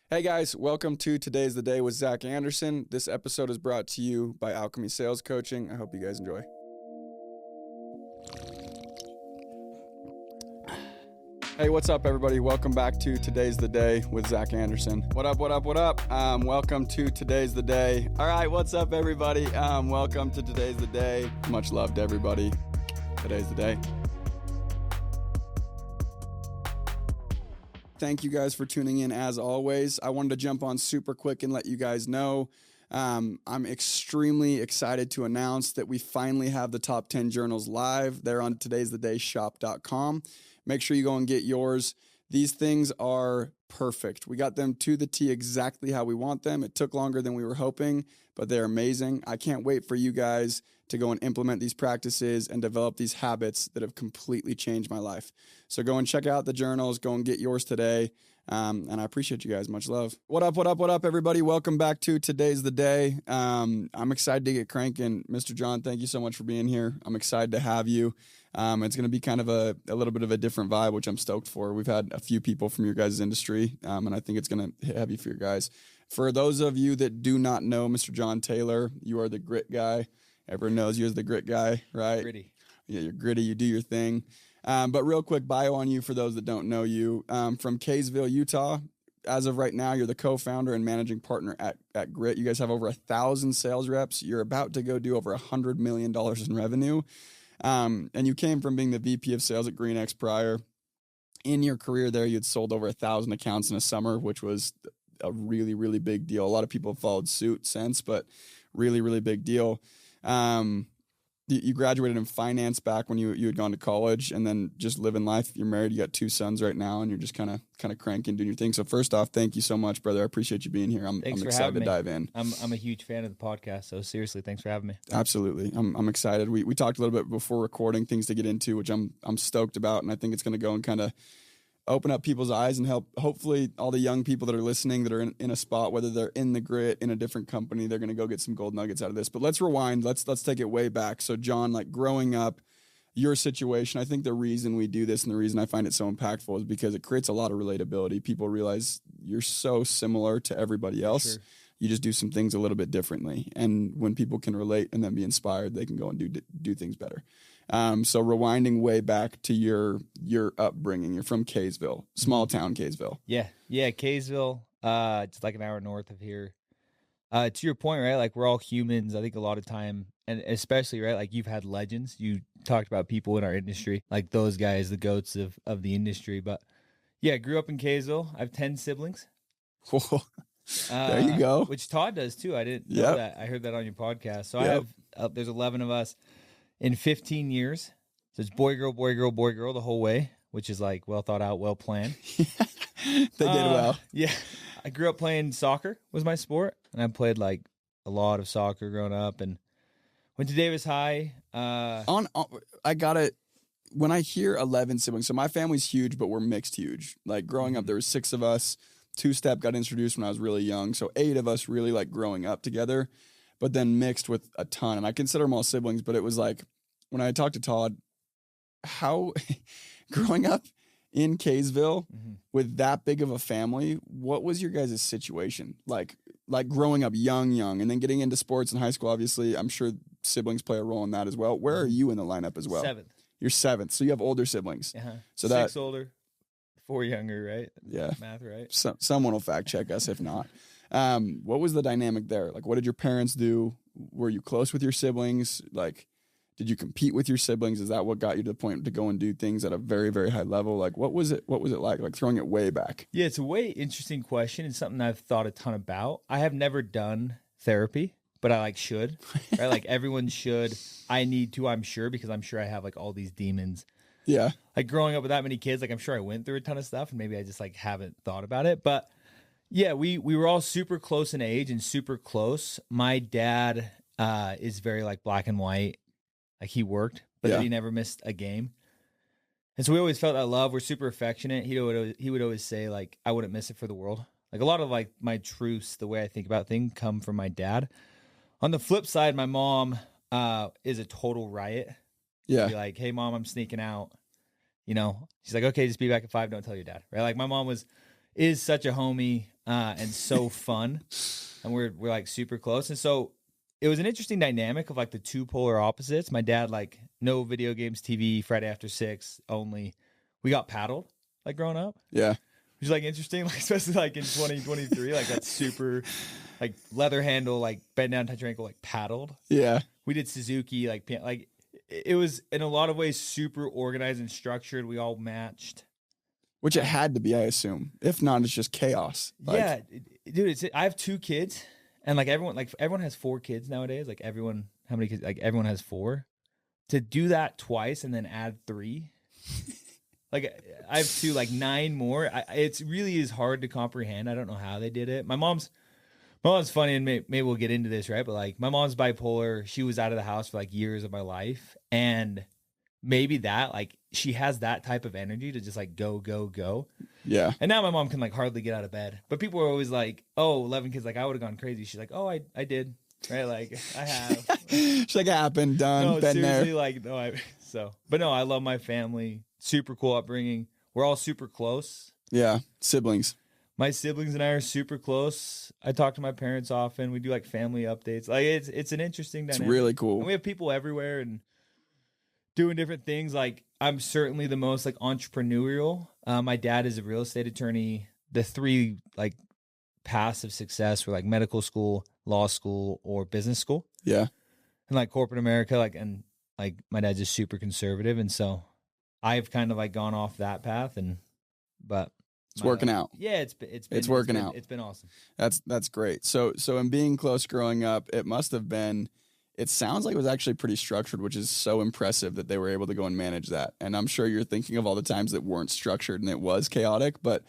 Hey guys, welcome to Today's the Day with Zack Andersen. This episode is brought to you by Alchemy Sales Coaching. I hope you guys enjoy. Hey, what's up everybody? Welcome back to Today's the Day with Zack Andersen. What up? Welcome to Today's the Day. All right, what's up everybody? Welcome to Today's the Day. Much love to everybody. Today's the day. Thank you guys for tuning in as always. I wanted to jump on super quick and let you guys know I'm extremely excited to announce that we finally have the top 10 journals live. They're on today'sthedayshop.com. Make sure you go and get yours. These things are perfect. We got them to the T exactly how we want them. It took longer than we were hoping, but they're amazing. I can't wait for you guys to go and implement these practices and develop these habits that have completely changed my life. So go and check out the journals. Go and get yours today. And I appreciate you guys. Much love. What up, everybody? Welcome back to Today's the Day. I'm excited to get cranking. Mr. John, thank you so much for being here. I'm excited to have you. It's going to be kind of a little bit of a different vibe, which I'm stoked for. We've had a few people from your guys' industry, and I think it's going to hit heavy for your guys. For those of you that do not know Mr. John Taylor, you are the grit guy. Everyone knows you as the grit guy, right? Gritty. Yeah, you're gritty. You do your thing. But real quick bio on you for those that don't know you. From Kaysville, Utah. As of right now, you're the co-founder and managing partner at Grit. You guys have over 1,000 sales reps. You're about to go do over $100 million in revenue. And you came from being the VP of sales at Greenix prior. In your career there, you'd sold over 1,000 accounts in a summer, which was a really, really big deal. A lot of people have followed suit since, but really, really big deal. You graduated in finance back when you had gone to college, and then just living life. You're married, you got 2 sons right now, and you're just kind of cranking, doing your thing. So first off, thank you so much, brother. I appreciate you being here. I'm excited to dive in. I'm a huge fan of the podcast, so seriously, thanks for having me. Absolutely. I'm excited. We talked a little bit before recording, things to get into, which I'm stoked about, and I think it's going to go and kind of open up people's eyes and help, hopefully, all the young people that are listening that are in a spot, whether they're in the grit, in a different company, they're going to go get some gold nuggets out of this. But let's rewind. Let's take it way back. So, John, like growing up, your situation, I think the reason we do this and the reason I find it so impactful is because it creates a lot of relatability. People realize you're so similar to everybody else. Sure. You just do some things a little bit differently. And when people can relate and then be inspired, they can go and do things better. So rewinding way back to your upbringing, you're from Kaysville, small town Kaysville. Yeah, Kaysville. It's like an hour north of here. To your point, right? Like we're all humans. I think a lot of time, and especially right, like you've had legends. You talked about people in our industry, like those guys, the goats of the industry. But yeah, I grew up in Kaysville. I have 10 siblings. There you go. Which Todd does too. I didn't know that. I heard that on your podcast. So I have there's 11 of us. In 15 years, so it's boy, girl the whole way, which is like well thought out, well planned. They did well. Yeah. I grew up playing soccer was my sport, and I played like a lot of soccer growing up and went to Davis High. I got it. When I hear 11 siblings, so my family's huge, but we're mixed huge. Like growing up, there was 6 of us. 2-step got introduced when I was really young. So 8 of us really like growing up together, but then mixed with a ton. And I consider them all siblings, but it was like, when I talked to Todd, how growing up in Kaysville with that big of a family, what was your guys' situation? Like growing up young, and then getting into sports in high school, obviously, I'm sure siblings play a role in that as well. Where are you in the lineup as well? 7th. You're 7th. So you have older siblings. So 6 older, 4 younger, right? Yeah. Math, right? Someone will fact check us if not. What was the dynamic there? Like, what did your parents do? Were you close with your siblings? Like, did you compete with your siblings? Is that what got you to the point to go and do things at a very, very high level? Like, what was it like? Like throwing it way back. Yeah, it's a way interesting question. It's something I've thought a ton about. I have never done therapy, but I should, right? Like everyone should. I need to, I'm sure, because I'm sure I have like all these demons. Yeah. Like growing up with that many kids, like I'm sure I went through a ton of stuff and maybe I just like haven't thought about it. But yeah, we were all super close in age and super close. My dad is very like black and white. Like he worked, but he never missed a game. And so we always felt that love. We're super affectionate. He would always say like, I wouldn't miss it for the world. Like a lot of like my truths, the way I think about things come from my dad. On the flip side, my mom is a total riot. Yeah. Be like, hey mom, I'm sneaking out. You know, she's like, okay, just be back at 5. Don't tell your dad. Right. Like my mom was is such a homie and so fun. And we're like super close. And so it was an interesting dynamic of like the two polar opposites. My dad, like no video games, TV, Friday after 6 only. We got paddled like growing up. Yeah. Which is like interesting, like especially like in 2023, like that's super like leather handle, like bend down, touch your ankle, like paddled. Yeah. We did Suzuki, like it was in a lot of ways super organized and structured. We all matched. Which it had to be, I assume. If not, it's just chaos. Like, yeah, dude. I have 2 kids, and like everyone has 4 kids nowadays. Like how many kids? Like everyone has 4. To do that twice and then add 3, like I have 2, like 9 more. It's really is hard to comprehend. I don't know how they did it. My mom's funny, and maybe we'll get into this, right? But like my mom's bipolar. She was out of the house for like years of my life, and maybe that like she has that type of energy to just like go. Yeah. And now my mom can like hardly get out of bed. But people are always like, oh, 11 kids, like I would have gone crazy. She's like, oh, I did. Right? Like I have. She's like, happened, done, No, been seriously, there. like no, but no, I love my family. Super cool upbringing. We're all super close. Yeah. Siblings. My siblings and I are super close. I talk to my parents often. We do like family updates. Like it's an interesting dynamic. It's really cool. And we have people everywhere and doing different things. Like I'm certainly the most like entrepreneurial. My dad is a real estate attorney. The 3 like paths of success were like medical school, law school, or business school. Yeah. And like corporate America, like my dad's just super conservative, and so I've kind of like gone off that path, but it's working out. Yeah, it's working out. It's been awesome. That's great. So in being close growing up, it must have been. It sounds like it was actually pretty structured, which is so impressive that they were able to go and manage that. And I'm sure you're thinking of all the times that weren't structured and it was chaotic, but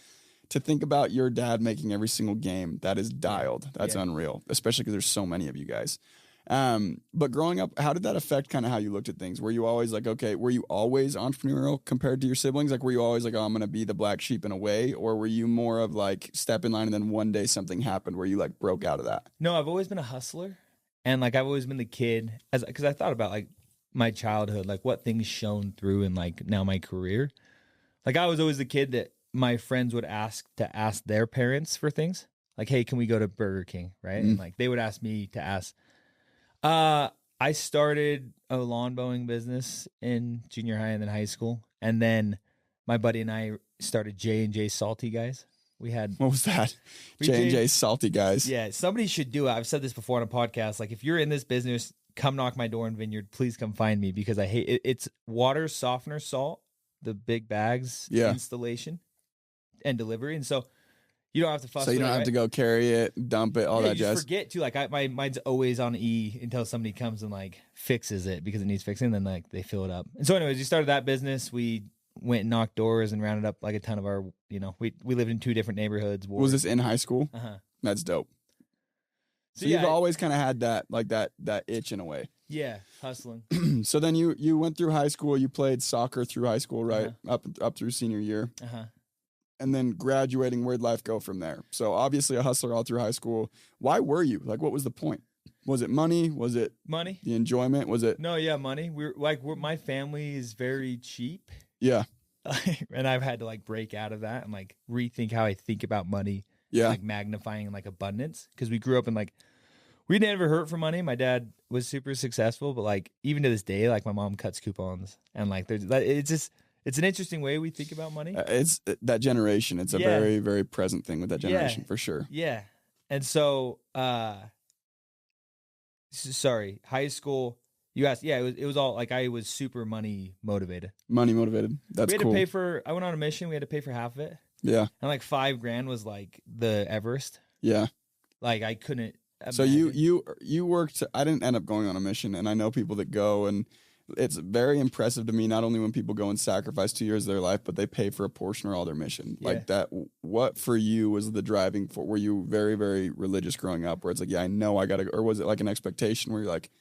to think about your dad making every single game, that is dialed. That's unreal, especially because there's so many of you guys. But growing up, how did that affect kind of how you looked at things? Were you always like, okay, were you always entrepreneurial compared to your siblings? Like, were you always like, oh, I'm going to be the black sheep in a way? Or were you more of like step in line and then one day something happened where you like broke out of that? No, I've always been a hustler. And like, I've always been the kid because I thought about like my childhood, like what things shone through in like now my career. Like I was always the kid that my friends would ask their parents for things like, hey, can we go to Burger King? Right. And like, they would ask me to ask. I started a lawn mowing business in junior high and then high school. And then my buddy and I started J&J Salty Guys. We had, what was that? J&J Salty Guys. Yeah. Somebody should do it. I've said this before on a podcast. Like if you're in this business, come knock my door in Vineyard, please come find me because I hate it. It's water, softener, salt, the big bags, installation and delivery. And so you don't have to fuss. So you don't have to go carry it, dump it, all that you jazz. Just forget too. Like mine's always on E until somebody comes and like fixes it because it needs fixing. Then like they fill it up. And so anyways, we started that business. We went and knocked doors and rounded up like a ton of our, we lived in 2 different neighborhoods. Was this in high school? Uh-huh. That's dope. So you've always kind of had that itch in a way. Yeah, hustling. So then you went through high school. You played soccer through high school, right? Uh-huh. Up through senior year. Uh-huh. And then graduating, where'd life go from there? So obviously a hustler all through high school. Why were you? Like, what was the point? Was it money? Was it money? The enjoyment? Was it? No, yeah, money. My family is very cheap. Yeah. And I've had to like break out of that and like rethink how I think about money. Yeah. Like magnifying like abundance. Because we grew up in like, we never hurt for money. My dad was super successful, but like even to this day, like my mom cuts coupons and like it's an interesting way we think about money. It's that generation. It's a very, very present thing with that generation for sure. Yeah. And so, sorry, high school, you asked, it was all like, I was super money motivated. Money motivated. That's cool. We had to pay I went on a mission. We had to pay for half of it. Yeah. And like $5,000 was like the Everest. Yeah. Like I couldn't. Imagine. So you worked, I didn't end up going on a mission, and I know people that go, and it's very impressive to me, not only when people go and sacrifice 2 years of their life, but they pay for a portion or all their mission. Yeah. Like that, what for you was the driving for? Were you very, very religious growing up where it's like, yeah, I know I got to, or was it like an expectation where you're like,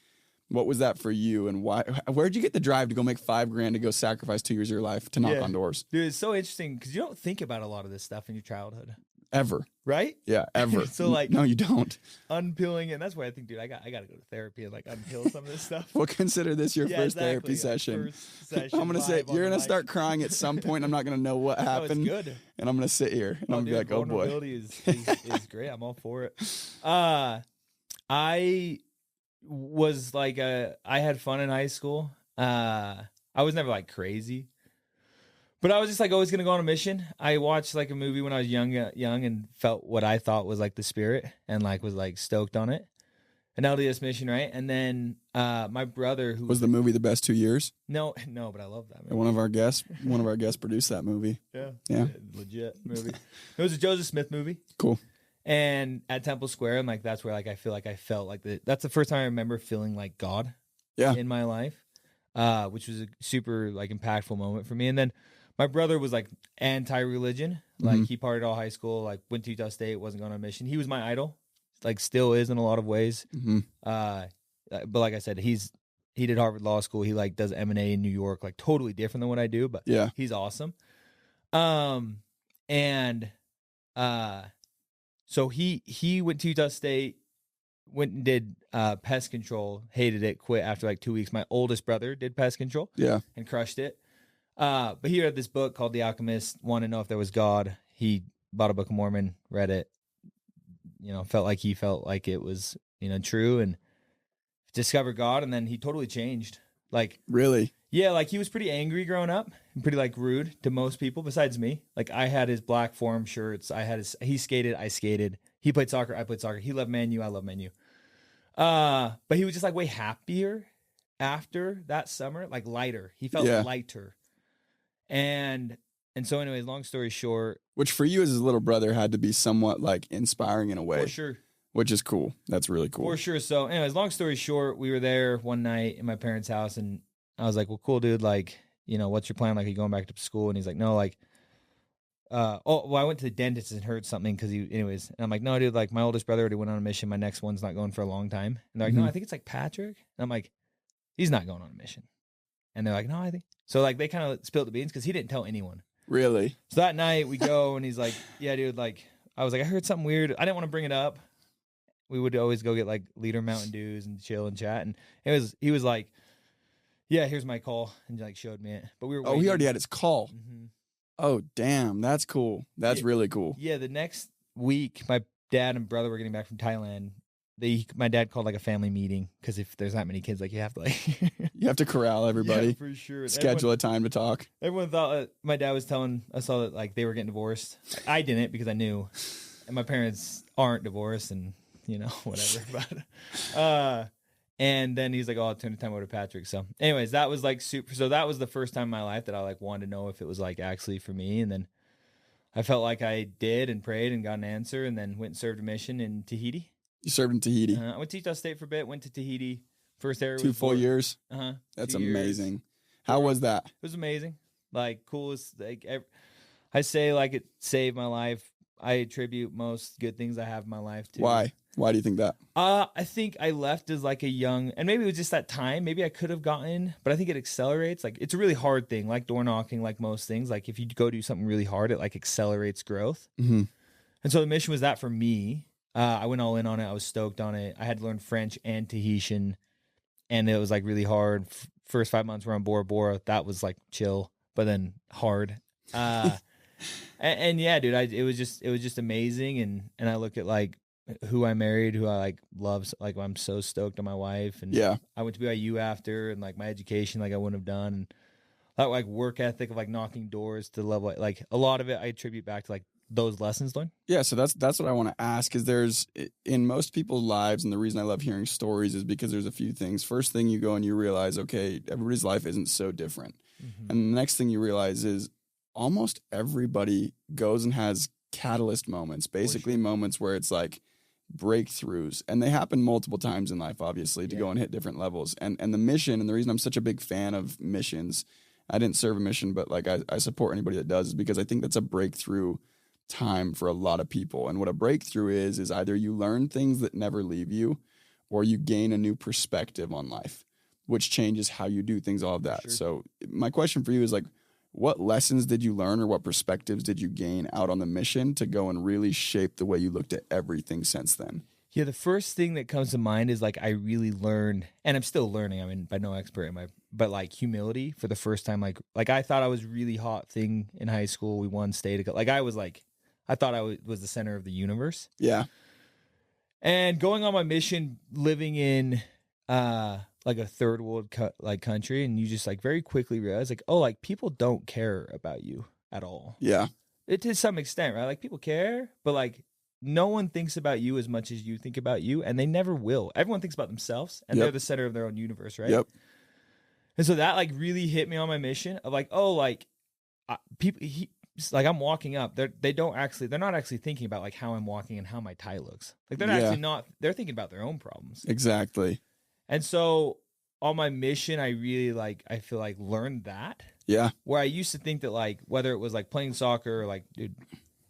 what was that for you, and why? Where'd you get the drive to go make $5,000 to go sacrifice 2 years of your life to knock on doors? Dude, it's so interesting because you don't think about a lot of this stuff in your childhood. Ever. right? Yeah, ever. So like, no, you don't. Unpeeling it. And that's why I think, dude, I got to go to therapy and like unpeel some of this stuff. Well, consider this your first therapy session. First session. I'm gonna say you're gonna start crying at some point. I'm not gonna know what happened. No, it's good. And I'm gonna sit here and I'm gonna be like, oh boy. Vulnerability is great. I'm all for it. I was like, I had fun in high school. I was never like crazy, but I was just like always gonna go on a mission. I watched like a movie when I was young, and felt what I thought was like the spirit, and like was like stoked on it. An LDS mission, right? And then my brother, who was the movie The Best 2 Years? No, but I love that movie. One of our guests produced that movie. Yeah, legit movie. It was a Joseph Smith movie. Cool. And at Temple Square, and like that's where like I feel like I felt like that's the first time I remember feeling like God. Yeah. In my life, which was a super like impactful moment for me. And then my brother was like anti-religion. Like he partied all high school, like went to Utah State, wasn't going on a mission. He was my idol, like still is in a lot of ways. But like I said, he did Harvard Law School. He like does M&A in New York, like totally different than what I do. But yeah, he's awesome. So he went to Utah State, went and did pest control, hated it, quit after like 2 weeks. My oldest brother did pest control, and crushed it. But he read this book called The Alchemist, wanted to know if there was God. He bought a Book of Mormon, read it, felt like it was, true, and discovered God, and then he totally changed. Like, really? Yeah, like he was pretty angry growing up and pretty like rude to most people besides me. Like I had his black Forum shirts. He skated, I skated. He played soccer, I played soccer. He loved Man U, I love Man U. But he was just like way happier after that summer, like lighter. He felt lighter. And so anyways, long story short. Which for you as his little brother had to be somewhat like inspiring in a way. For sure. Which is cool. That's really cool. For sure. So anyways, long story short, we were there one night in my parents' house, and I was like, well, cool, dude. Like, what's your plan? Like, are you going back to school? And he's like, no, like, I went to the dentist and heard something anyways. And I'm like, no, dude, like my oldest brother already went on a mission. My next one's not going for a long time. And they're like, no, I think it's like Patrick. And I'm like, he's not going on a mission. And they're like, no, I think. So like they kind of spilled the beans because he didn't tell anyone. Really? So that night we go and he's like, yeah, dude, like, I was like, I heard something weird. I didn't want to bring it up. We would always go get like Leader Mountain Dews and chill and chat. And he was like, yeah, here's my call, and like showed me it. But we were waiting. He already had his call. Oh, damn. That's cool. That's really cool. Yeah, the next week, my dad and brother were getting back from Thailand. My dad called like a family meeting because if there's that many kids, like you have to like you have to corral everybody. Yeah, for sure. Schedule a time to talk. Everyone thought my dad was telling us all that like they were getting divorced. I didn't because I knew, and my parents aren't divorced, and whatever. But and then he's like, "Oh, I'll turn the time over to Patrick." So, anyways, that was like super. So that was the first time in my life that I like wanted to know if it was like actually for me, and then I felt like I did and prayed and got an answer, and then went and served a mission in Tahiti. You served in Tahiti. I went to Utah State for a bit. Went to Tahiti. First area. 2 full years. That's 2 amazing. Years. How was that? It was amazing. Like coolest. Like I say, like it saved my life. I attribute most good things I have in my life to. Why? Why do you think that? I think I left as like a young, and maybe it was just that time. Maybe I could have gotten, but I think it accelerates. Like it's a really hard thing, like door knocking, like most things. Like if you go do something really hard, it like accelerates growth. And so the mission was that for me. I went all in on it. I was stoked on it. I had to learn French and Tahitian, and it was like really hard. First 5 months were on Bora Bora. That was like chill, but then hard. And yeah, dude, it was just amazing. And I look at like who I married, who I like love. Like I'm so stoked on my wife. And I went to BYU after, and like my education, like I wouldn't have done. And that like work ethic of like knocking doors to the level, like a lot of it I attribute back to like those lessons learned. Yeah, so that's what I want to ask, is there's in most people's lives, and the reason I love hearing stories is because there's a few things. First thing, you go and you realize, okay, everybody's life isn't so different. And the next thing you realize is almost everybody goes and has catalyst moments, basically moments where it's like breakthroughs, and they happen multiple times in life, obviously, to go and hit different levels. And the mission, and the reason I'm such a big fan of missions, I didn't serve a mission, but like I support anybody that does, is because I think that's a breakthrough time for a lot of people. And what a breakthrough is either you learn things that never leave you, or you gain a new perspective on life, which changes how you do things, all of that. So my question for you is like, what lessons did you learn or what perspectives did you gain out on the mission to go and really shape the way you looked at everything since then? Yeah, the first thing that comes to mind is like I really learned, and I'm still learning. I mean, by no expert but like humility for the first time. Like I thought I was really hot thing in high school. We won state. Like I thought I was the center of the universe. Yeah. And going on my mission, living in like a third world like country, and you just like very quickly realize like, oh, like people don't care about you at all. Yeah. It to some extent, right? Like people care, but like no one thinks about you as much as you think about you, and they never will. Everyone thinks about themselves, and they're the center of their own universe, right? Yep. And so that like really hit me on my mission of like, oh, like like I'm walking up. They're not actually thinking about like how I'm walking and how my tie looks. Like they're actually not. They're thinking about their own problems. Exactly. And so on my mission, I really I feel like learned that. Yeah. Where I used to think that like whether it was like playing soccer or like dude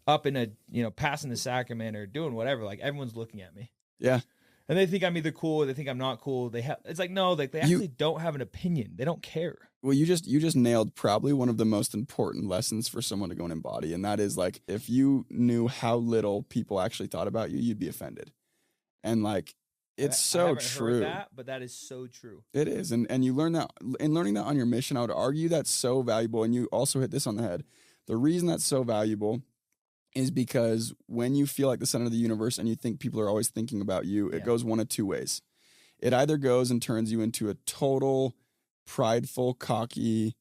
up in a passing the sacrament or doing whatever, like everyone's looking at me. Yeah. And they think I'm either cool or they think I'm not cool. It's like no, like they actually don't have an opinion. They don't care. Well, you just nailed probably one of the most important lessons for someone to go and embody, and that is like if you knew how little people actually thought about you, you'd be offended. And like it's so true. Heard that, but that is so true. It is, and you learn that in learning that on your mission. I would argue that's so valuable, and you also hit this on the head. The reason that's so valuable is because when you feel like the center of the universe and you think people are always thinking about you, it goes one of two ways. It either goes and turns you into a total prideful, cocky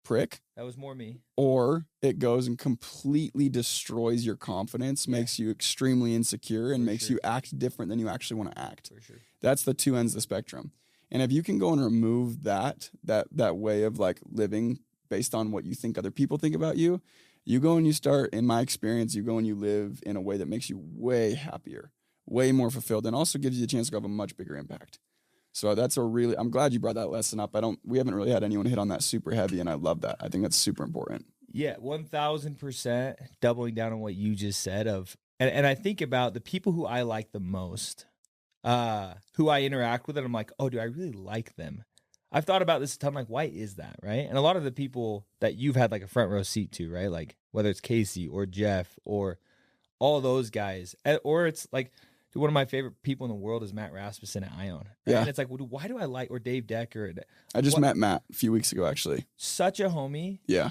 prick. That was more me. Or it goes and completely destroys your confidence, makes you extremely insecure, and makes you act different than you actually want to act. For sure. That's the two ends of the spectrum. And if you can go and remove that way of like living based on what you think other people think about you, you go and you start, in my experience, you go and you live in a way that makes you way happier, way more fulfilled, and also gives you the chance to have a much bigger impact. So I'm glad you brought that lesson up. We haven't really had anyone hit on that super heavy, and I love that. I think that's super important. Yeah, 1000% doubling down on what you just said and I think about the people who I like the most, who I interact with, and I'm like, oh, do I really like them? I've thought about this a ton, like, why is that, right? And a lot of the people that you've had like a front row seat to, right? Like whether it's Casey or Jeff or all those guys, or it's like, dude, one of my favorite people in the world is Matt Rasmussen at Ion. Right? Yeah. And it's like, well, why do I like, or Dave Decker? I just met Matt a few weeks ago, actually. Such a homie. Yeah.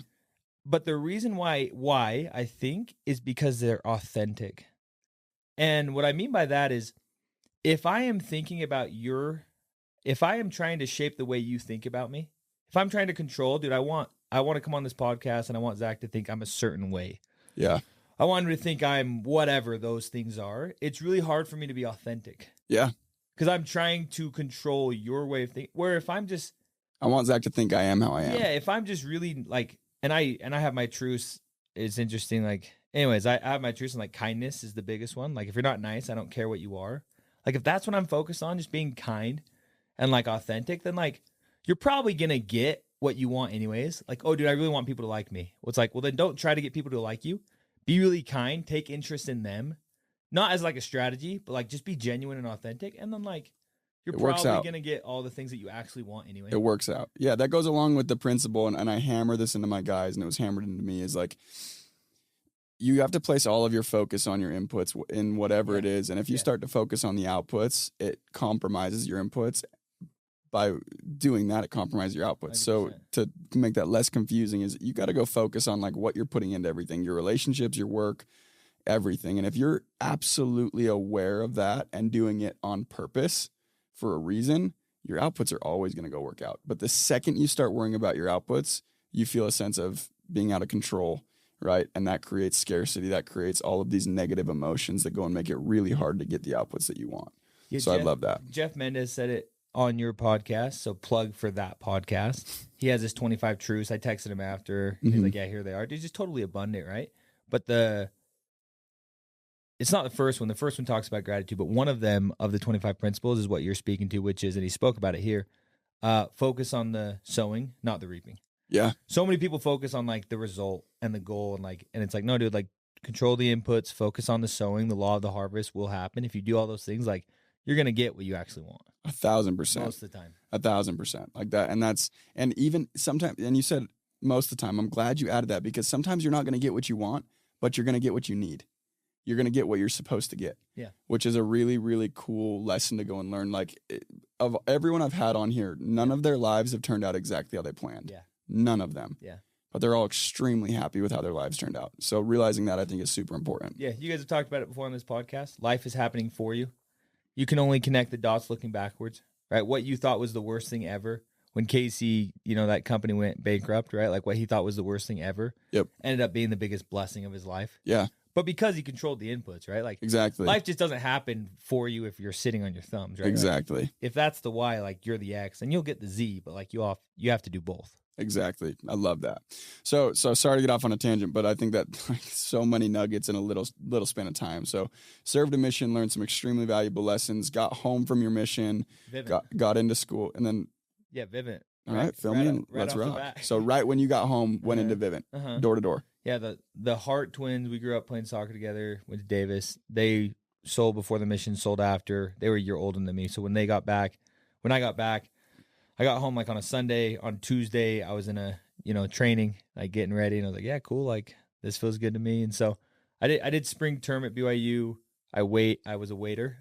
But the reason why I think is because they're authentic. And what I mean by that is if I am thinking about if I am trying to shape the way you think about me, if I'm trying to control, dude, I want to come on this podcast and I want Zach to think I'm a certain way. Yeah. I want him to think I'm whatever those things are. It's really hard for me to be authentic. Yeah. Because I'm trying to control your way of thinking. Where if I'm just... I want Zach to think I am how I am. Yeah, if I'm just really like... And I have my truths. It's interesting. Like, anyways, I have my truths, and like kindness is the biggest one. Like if you're not nice, I don't care what you are. Like if that's what I'm focused on, just being kind and like authentic, then like you're probably going to get what you want anyways. Like, oh, dude, I really want people to like me. Well, it's like, well, then don't try to get people to like you. Be really kind, take interest in them, not as like a strategy, but like just be genuine and authentic. And then like, you're probably going to get all the things that you actually want anyway. It works out. Yeah, that goes along with the principle. And I hammer this into my guys, and it was hammered into me, is like, you have to place all of your focus on your inputs in whatever it is. And if you start to focus on the outputs, it compromises your inputs. By doing that, it compromises your outputs. 100%. So to make that less confusing is you got to go focus on like what you're putting into everything, your relationships, your work, everything. And if you're absolutely aware of that and doing it on purpose for a reason, your outputs are always going to go work out. But the second you start worrying about your outputs, you feel a sense of being out of control, right? And that creates scarcity. That creates all of these negative emotions that go and make it really hard to get the outputs that you want. Yeah, so I love that. Jeff Mendez said it on your podcast, so plug for that podcast. He has his 25 truths. I texted him after. He's like, yeah, here they are. Dude, just totally abundant, right? But it's not the first one. The first one talks about gratitude, but one of them, of the 25 principles, is what you're speaking to, which is, and he spoke about it here, focus on the sowing, not the reaping. Yeah. So many people focus on like the result and the goal, and it's like, no, dude, like control the inputs, focus on the sowing, the law of the harvest will happen. If you do all those things, like you're going to get what you actually want. 1,000%. Most of the time. 1,000%. Like that. And even sometimes, and you said most of the time. I'm glad you added that because sometimes you're not going to get what you want, but you're going to get what you need. You're going to get what you're supposed to get. Yeah. Which is a really, really cool lesson to go and learn. Like, of everyone I've had on here, none of their lives have turned out exactly how they planned. Yeah. None of them. Yeah. But they're all extremely happy with how their lives turned out. So realizing that, I think, is super important. Yeah. You guys have talked about it before on this podcast. Life is happening for you. You can only connect the dots looking backwards, right? What you thought was the worst thing ever. When Casey, that company went bankrupt, right? Like what he thought was the worst thing ever. Yep. Ended up being the biggest blessing of his life. Yeah. But because he controlled the inputs, right? Like Exactly. life just doesn't happen for you if you're sitting on your thumbs, right? Exactly. Like, if that's the Y, like you're the X, and you'll get the Z, but like you have to do both. Exactly. I love that. So sorry to get off on a tangent, but I think that like so many nuggets in a little span of time. So served a mission, learned some extremely valuable lessons, got home from your mission, got into school, and then Vivint. All right, fill me in. Let's rock. So right when you got home, went into Vivint, door to door. Yeah, the Hart twins, we grew up playing soccer together, went to Davis. They sold before the mission, sold after. They were a year older than me. So when I got back, I got home like on a Sunday. On Tuesday, I was in a, training, like getting ready. And I was like, yeah, cool. Like this feels good to me. And so I did spring term at BYU. I was a waiter.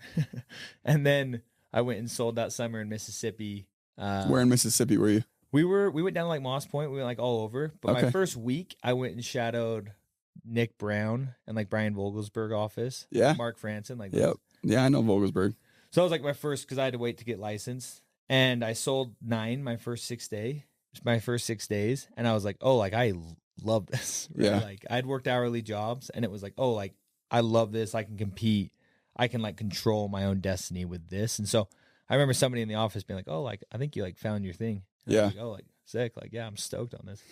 And then I went and sold that summer in Mississippi. Where in Mississippi were you? We went down to like Moss Point. We went like all over. But my first week, I went and shadowed Nick Brown and like Brian Vogelsberg office. Yeah. Mark Franson. Like, yep. Yeah, I know Vogelsberg. So it was like my first, because I had to wait to get licensed. And I sold 9 my first 6 days. And I was like, oh, like I love this. Right? Yeah. Like I'd worked hourly jobs and it was like, oh, like I love this. I can compete. I can like control my own destiny with this. And so I remember somebody in the office being like, oh, like I think you like found your thing. And I was like, oh, like sick. Like, yeah, I'm stoked on this.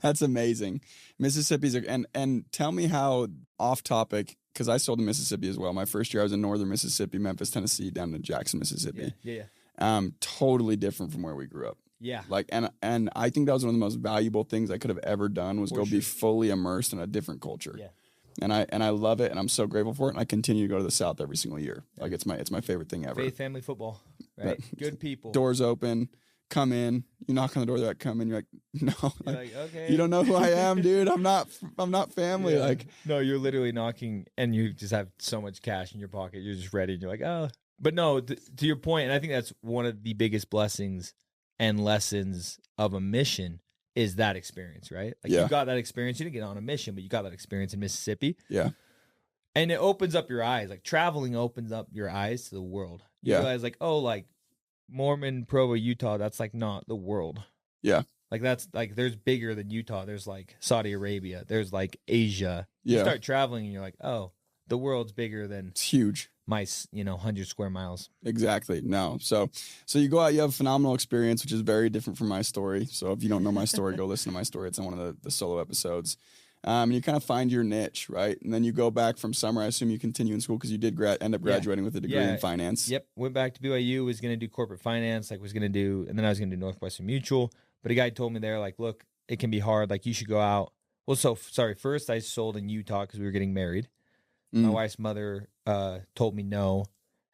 That's amazing. Mississippi's and tell me how off topic, because I sold in Mississippi as well. My first year I was in northern Mississippi, Memphis, Tennessee, down to Jackson, Mississippi. Yeah. Totally different from where we grew up. Yeah. Like, and I think that was one of the most valuable things I could have ever done was be fully immersed in a different culture. Yeah. And I love it, and I'm so grateful for it. And I continue to go to the South every single year. Like it's my favorite thing ever. Faith, family, football, right? Good people. Doors open, come in. You knock on the door, they're like, come in. You're like, no, like, okay. You don't know who I am, dude. I'm not family. Yeah. Like, no, you're literally knocking, and you just have so much cash in your pocket. You're just ready. And you're like, oh. But no, to your point, and I think that's one of the biggest blessings and lessons of a mission. Is that experience, right? Like you got that experience. You didn't get on a mission, but you got that experience in Mississippi. Yeah. And it opens up your eyes. Like traveling opens up your eyes to the world. You realize like, oh, like Mormon, Provo, Utah, that's like not the world. Yeah. Like that's like there's bigger than Utah. There's like Saudi Arabia. There's like Asia. Yeah. You start traveling and you're like, oh, the world's bigger than it's huge. My 100 square miles. Exactly. No. So you go out, you have a phenomenal experience, which is very different from my story. So if you don't know my story, go listen to my story. It's on one of the solo episodes. And you kind of find your niche, right? And then you go back from summer. I assume you continue in school because you did end up graduating with a degree in finance. Yep. Went back to BYU, was going to do corporate finance, and then I was going to do Northwestern Mutual. But a guy told me there, like, look, it can be hard. Like, you should go out. Well, first I sold in Utah because we were getting married. My wife's mother told me no.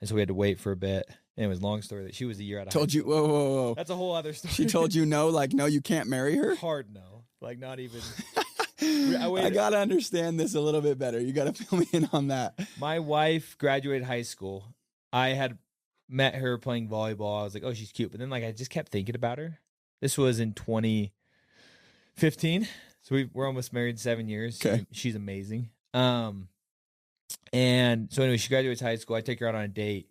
And so we had to wait for a bit. And it was a long story that she was a year out of Told you, whoa. That's a whole other story. She told you no, like, no, you can't marry her? Hard no. Like, not even. I got to understand this a little bit better. You got to fill me in on that. My wife graduated high school. I had met her playing volleyball. I was like, oh, she's cute. But then, like, I just kept thinking about her. This was in 2015. So we're almost married 7 years. Okay. She's amazing. And so anyway, she graduates high school. I take her out on a date.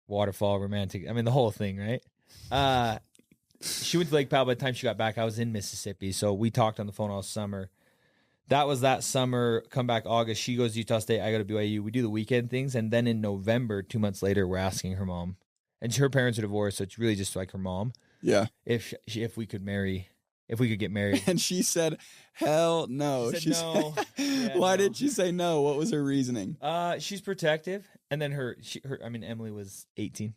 Waterfall, romantic. I mean, the whole thing, right? She went to Lake Powell. By the time she got back, I was in Mississippi. So we talked on the phone all summer. That was that summer. Come back August. She goes to Utah State. I go to BYU. We do the weekend things. And then in November, 2 months later, we're asking her mom. And her parents are divorced, so it's really just like her mom. Yeah. If we could get married. And she said, hell no. She said no. Yeah, why no. did she say no? What was her reasoning? She's protective. And then Emily was 18.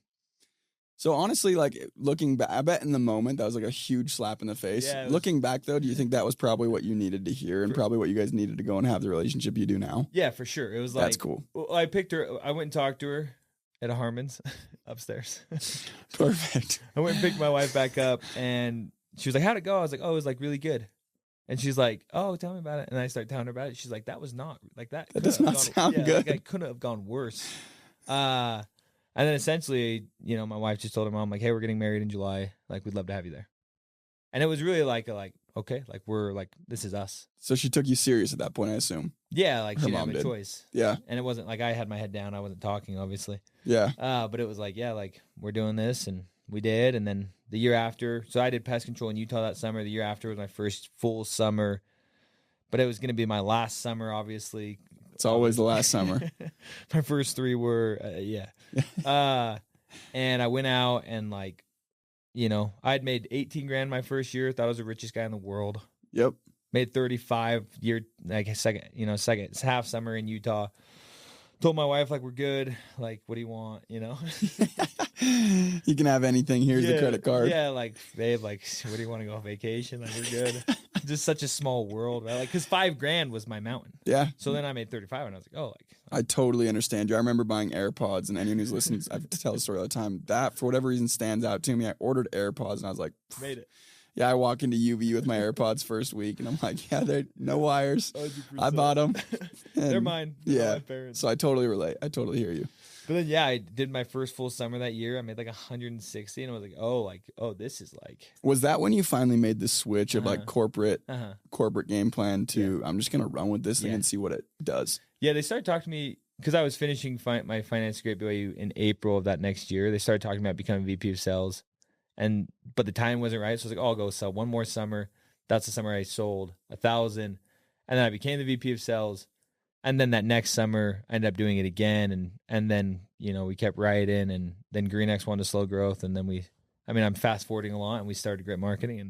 So honestly, like looking back, I bet in the moment that was like a huge slap in the face. Yeah, looking back though, do you think that was probably what you needed to hear and probably what you guys needed to go and have the relationship you do now? Yeah, for sure. It was like, that's cool. I picked her. I went and talked to her at a Harmon's upstairs. Perfect. I went and picked my wife back up, and she was like, how'd it go? I was like, oh, it was like really good. And she's like, oh, tell me about it. And I start telling her about it. She's like, that was not like that. That does not sound good. Like, I couldn't have gone worse. And then essentially, you know, my wife just told her mom, like, hey, we're getting married in July. Like, we'd love to have you there. And it was really like, okay, like we're like, this is us. So she took you serious at that point, I assume. Yeah, like Her she didn't mom have a did. choice. Yeah. And it wasn't like I had my head down. I wasn't talking, obviously. Yeah. But it was like, yeah, like we're doing this, and we did. And then the year after, so I did pest control in Utah that summer. The year after was my first full summer, but it was going to be my last summer, obviously. It's always the last summer. My first 3 were, yeah. And I went out and like, you know, I'd made 18 grand my first year. Thought I was the richest guy in the world. Yep. Made 35 year, like second half summer in Utah. Told my wife, like, we're good. Like, what do you want? You know, You can have anything. Here's the credit card. Yeah. Like, babe, like, what do you want to go on vacation? Like, we're good. Just such a small world, right? Like, cause $5,000 was my mountain. Yeah. So then I made 35 and I was like, oh, like, I totally understand you. I remember buying AirPods, and anyone who's listening, I tell the story all the time. That, for whatever reason, stands out to me. I ordered AirPods, and I was like, made it. Yeah, I walk into UV with my AirPods first week, and I'm like, yeah, they're no wires. 100%. I bought them. They're mine. They're yeah. my parents. So I totally relate. I totally hear you. But then, yeah, I did my first full summer that year. I made like 160, and I was like, oh, this is like. Was that when you finally made the switch of like corporate game plan to I'm just gonna run with this thing and see what it does? Yeah, they started talking to me because I was finishing my finance degree at BYU in April of that next year. They started talking about becoming VP of sales, but the time wasn't right. So I was like, oh, I'll go sell one more summer. That's the summer I sold 1,000, and then I became the VP of sales. And then that next summer, I ended up doing it again, and then, you know, we kept riding, and then Greenix wanted to slow growth, and then I'm fast forwarding a lot, and we started Grit Marketing,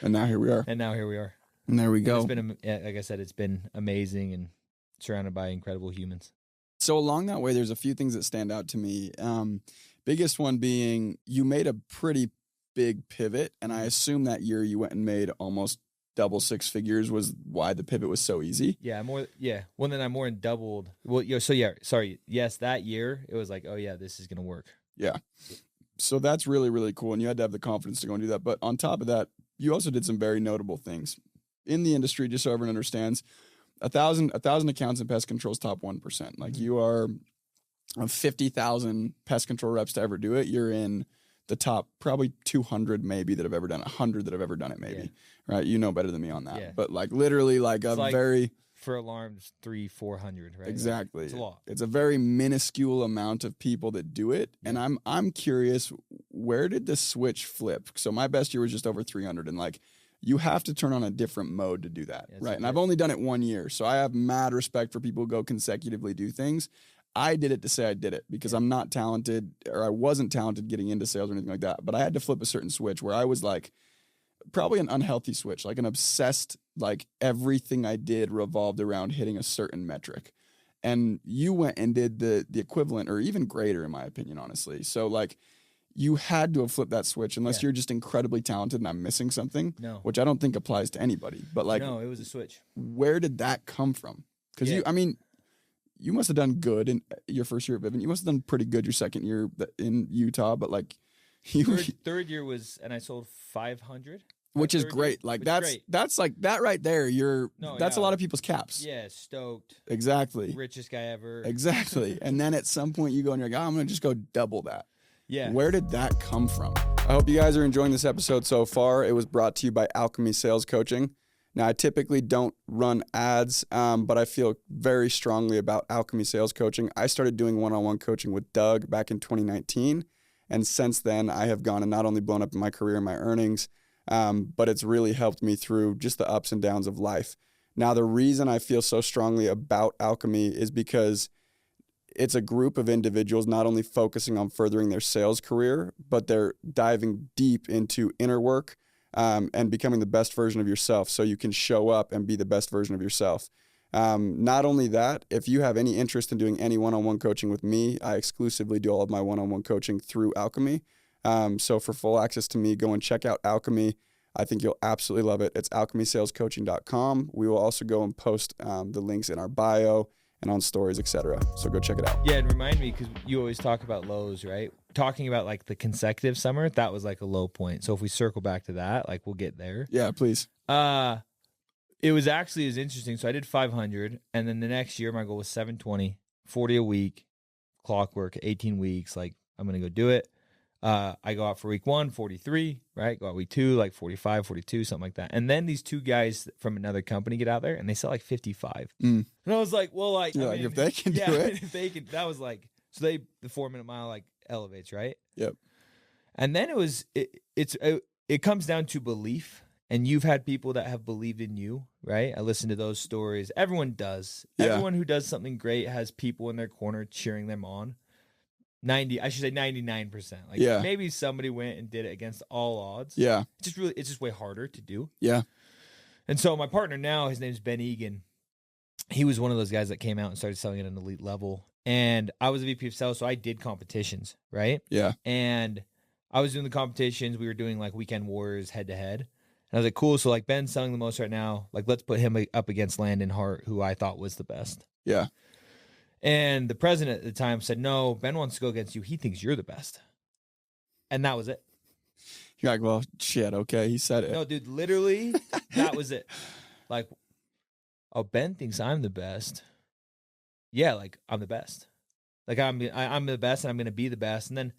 and now here we are. And there we go. It's been, like I said, it's been amazing and surrounded by incredible humans. So along that way, there's a few things that stand out to me. Biggest one being you made a pretty big pivot, and I assume that year you went and made almost double 6 figures was why the pivot was so easy. Yeah, more. Yeah, well, then I more than doubled. Well, yes, that year it was like, oh yeah, this is gonna work. Yeah, so that's really, really cool, and you had to have the confidence to go and do that. But on top of that, you also did some very notable things in the industry. Just so everyone understands, 1,000 accounts in pest control is top 1%. Like you are 50,000 pest control reps to ever do it. You're in the top probably 200 maybe that have ever done it, 100 that have ever done it maybe, right? You know better than me on that. Yeah. But like literally like it's very... For alarms, 300-400, right? Exactly. It's a lot. It's a very minuscule amount of people that do it. Yeah. And I'm curious, where did the switch flip? So my best year was just over 300, and like you have to turn on a different mode to do that, right? And I've only done it 1 year, so I have mad respect for people who go consecutively do things. I did it to say I did it because I'm not talented, or I wasn't talented getting into sales or anything like that. But I had to flip a certain switch where I was like, probably an unhealthy switch, like an obsessed, like everything I did revolved around hitting a certain metric. And you went and did the equivalent or even greater, in my opinion, honestly. So like you had to have flipped that switch unless you're just incredibly talented and I'm missing something, which I don't think applies to anybody. But like, no, it was a switch. Where did that come from? Because you must have done good in your first year at Vivint. You must have done pretty good your second year in Utah, but like third year was, and I sold 500, which is great. Like that's like that right there. That's a lot of people's caps. Yeah, stoked. Exactly. Richest guy ever. Exactly. And then at some point you go and you're like, I'm gonna just go double that. Yeah. Where did that come from? I hope you guys are enjoying this episode so far. It was brought to you by Alchemy Sales Coaching. Now, I typically don't run ads, but I feel very strongly about Alchemy Sales Coaching. I started doing one-on-one coaching with Doug back in 2019, and since then, I have gone and not only blown up in my career and my earnings, but it's really helped me through just the ups and downs of life. Now, the reason I feel so strongly about Alchemy is because it's a group of individuals not only focusing on furthering their sales career, but they're diving deep into inner work, and becoming the best version of yourself so you can show up and be the best version of yourself. Not only that, if you have any interest in doing any one-on-one coaching with me, I exclusively do all of my one-on-one coaching through Alchemy. So for full access to me, go and check out Alchemy. I think you'll absolutely love it. It's alchemysalescoaching.com. We will also go and post the links in our bio and on stories, etc. So go check it out. Yeah, and remind me, because you always talk about lows, right? Talking about like the consecutive summer, that was like a low point. So if we circle back to that, like we'll get there. Yeah, please. It was interesting. So I did 500, and then the next year my goal was 720, 40 a week, clockwork, 18 weeks. Like I'm gonna go do it. I go out for week 1, 43, right? Go out week 2, like 45, 42, something like that. And then these two guys from another company get out there and they sell like 55. And I was like, well, like, You're if they can do it. If they can, that was like, so the 4-minute mile like elevates, right? Yep. And then it comes down to belief. And you've had people that have believed in you, right? I listen to those stories. Everyone does. Yeah. Everyone who does something great has people in their corner cheering them on. 99%. Like maybe somebody went and did it against all odds. Yeah. It's just way harder to do. Yeah. And so my partner now, his name's Ben Egan. He was one of those guys that came out and started selling at an elite level. And I was a VP of sales, so I did competitions, right? Yeah. And I was doing the competitions. We were doing like weekend wars head to head. And I was like, cool. So like Ben's selling the most right now. Like let's put him up against Landon Hart, who I thought was the best. Yeah. And the president at the time said, no, Ben wants to go against you. He thinks you're the best. And that was it. You're like, well, shit, okay. He said it. No, dude, literally, that was it. Like, oh, Ben thinks I'm the best. Yeah, like, I'm the best. Like, I'm the best, and I'm going to be the best. And then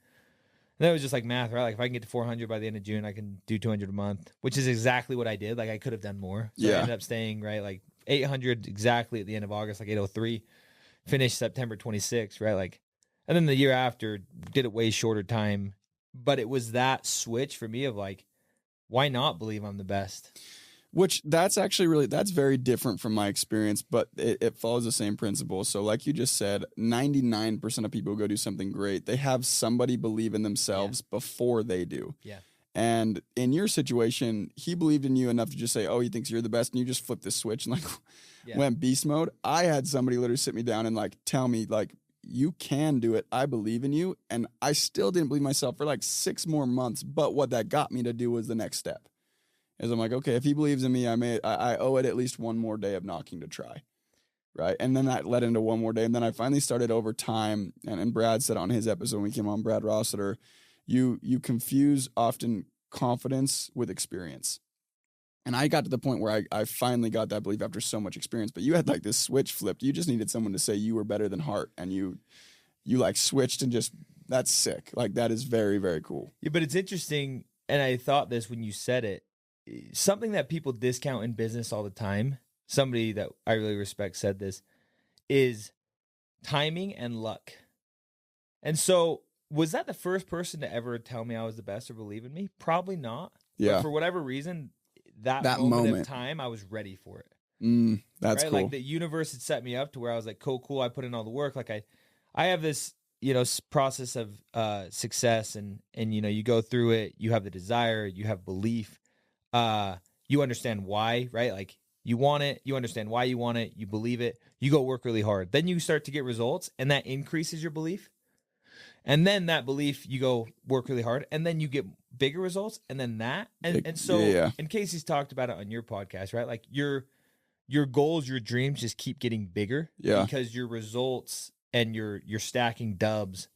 it was just like math, right? Like, if I can get to 400 by the end of June, I can do 200 a month, which is exactly what I did. Like, I could have done more. So I ended up staying, right, like 800 exactly at the end of August, like 803. Finished September 26th, right? Like, and then the year after, did it way shorter time. But it was that switch for me of like, why not believe I'm the best? Which that's actually that's very different from my experience, but it follows the same principle. So like you just said, 99% of people who go do something great, they have somebody believe in themselves before they do. Yeah. And in your situation, he believed in you enough to just say, oh, he thinks you're the best. And you just flipped the switch and like went beast mode. I had somebody literally sit me down and like tell me like, you can do it. I believe in you. And I still didn't believe myself for like 6 more months. But what that got me to do was the next step. Is I'm like, okay, if he believes in me, I owe it at least one more day of knocking to try. Right. And then that led into one more day. And then I finally started over time. And Brad said on his episode when we came on, Brad Rossiter, you confuse often confidence with experience. And I got to the point where I finally got that belief after so much experience. But you had like this switch flipped. You just needed someone to say you were better than Hart. And you like switched and just, that's sick. Like that is very, very cool. Yeah, but it's interesting. And I thought this when you said it, something that people discount in business all the time, somebody that I really respect said this, is timing and luck. And so was that the first person to ever tell me I was the best or believe in me? Probably not. Yeah. But for whatever reason, that moment of time, I was ready for it. That's right? cool. Like the universe had set me up to where I was like, cool. I put in all the work. Like I have this, process of success and, you go through it, you have the desire, you have belief, you understand why, right? Like you want it, you understand why you want it, you believe it, you go work really hard. Then you start to get results and that increases your belief. And then that belief, you go work really hard, and then you get bigger results, and then that. And so, and Casey's talked about it on your podcast, right? Like your goals, your dreams just keep getting bigger because your results and you're stacking dubs.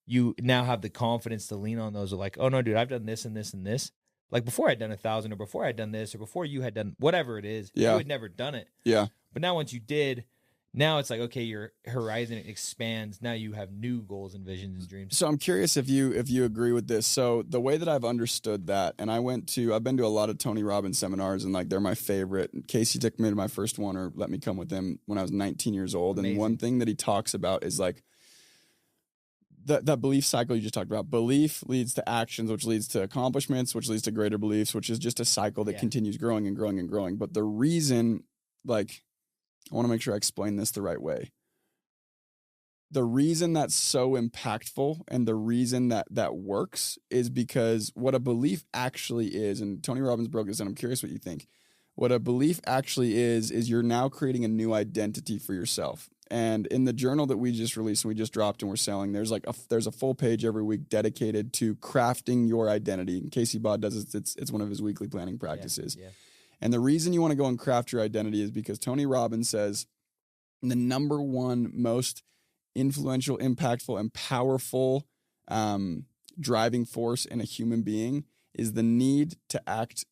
You now have the confidence to lean on those of like, oh no, dude, I've done this and this and this. Like before I'd done 1,000 or before I'd done this or before you had done whatever it is, you had never done it. Yeah. But now once you did, now it's like, okay, your horizon expands. Now you have new goals and visions and dreams. So I'm curious if you agree with this. So the way that I've understood that, and I've been to a lot of Tony Robbins seminars, and like they're my favorite. Casey took me to my first one, or let me come with him when I was 19 years old. Amazing. And one thing that he talks about is like that belief cycle you just talked about. Belief leads to actions, which leads to accomplishments, which leads to greater beliefs, which is just a cycle that continues growing and growing and growing. But the reason, like, I want to make sure I explain this the right way. The reason that's so impactful and the reason that works is because what a belief actually is, and Tony Robbins broke this, and I'm curious what you think. What a belief actually is you're now creating a new identity for yourself. And in the journal that we just released and we just dropped and we're selling, there's a full page every week dedicated to crafting your identity. And Casey Bod does it. It's one of his weekly planning practices. Yeah. And the reason you want to go and craft your identity is because Tony Robbins says And the number one most influential, impactful, and powerful driving force in a human being is the need to act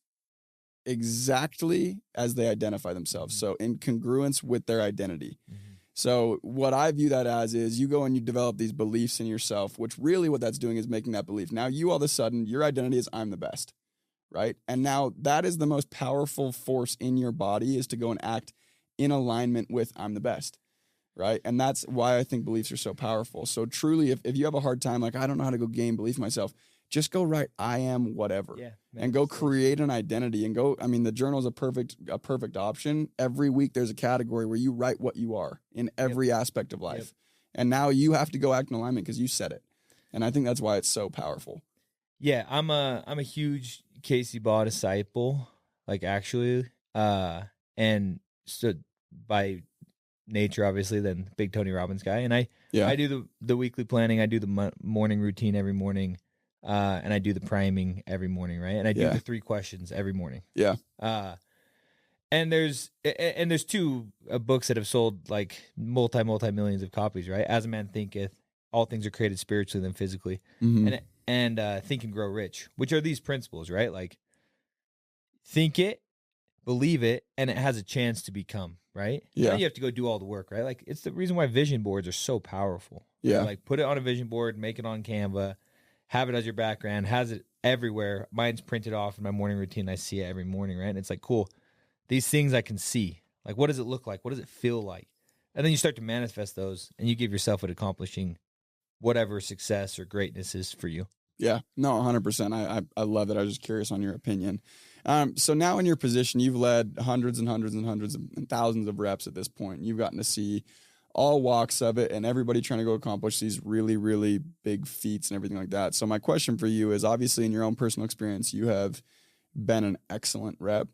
exactly as they identify themselves. So in congruence with their identity. So what I view that as is you go and you develop these beliefs in yourself, which really what that's doing is making that belief. Now you all of a sudden, your identity is I'm the best, right? And now that is the most powerful force in your body, is to go and act in alignment with I'm the best, right? And that's why I think beliefs are so powerful. So truly, if you have a hard time, like I don't know how to go gain belief in myself, just go write I am whatever, and go create an identity and go. I mean, the journal is a perfect option. Every week there's a category where you write what you are in every aspect of life. And now you have to go act in alignment because you said it. And I think that's why it's so powerful. Yeah, I'm a huge Casey Baugh disciple, like actually. And so by nature, obviously, then big Tony Robbins guy. And I do the weekly planning. I do the morning routine every morning. And I do the priming every morning, right? And I do the 3 questions every morning. Yeah. And there's two books that have sold like multi millions of copies, right? As a Man Thinketh, all things are created spiritually than physically, and Think and Grow Rich, which are these principles, right? Like think it, believe it, and it has a chance to become, right? Yeah. Now you have to go do all the work, right? Like it's the reason why vision boards are so powerful. Yeah. Right? Like put it on a vision board, make it on Canva. Have it as your background, has it everywhere. Mine's printed off in my morning routine. I see it every morning, right? And it's like, cool. These things I can see. Like, what does it look like? What does it feel like? And then you start to manifest those, and you give yourself at accomplishing whatever success or greatness is for you. Yeah, no, 100%. I love it. I was just curious on your opinion. So now in your position, you've led hundreds and hundreds and hundreds and thousands of reps at this point. You've gotten to see all walks of it and everybody trying to go accomplish these really, really big feats and everything like that. So my question for you is, obviously in your own personal experience, you have been an excellent rep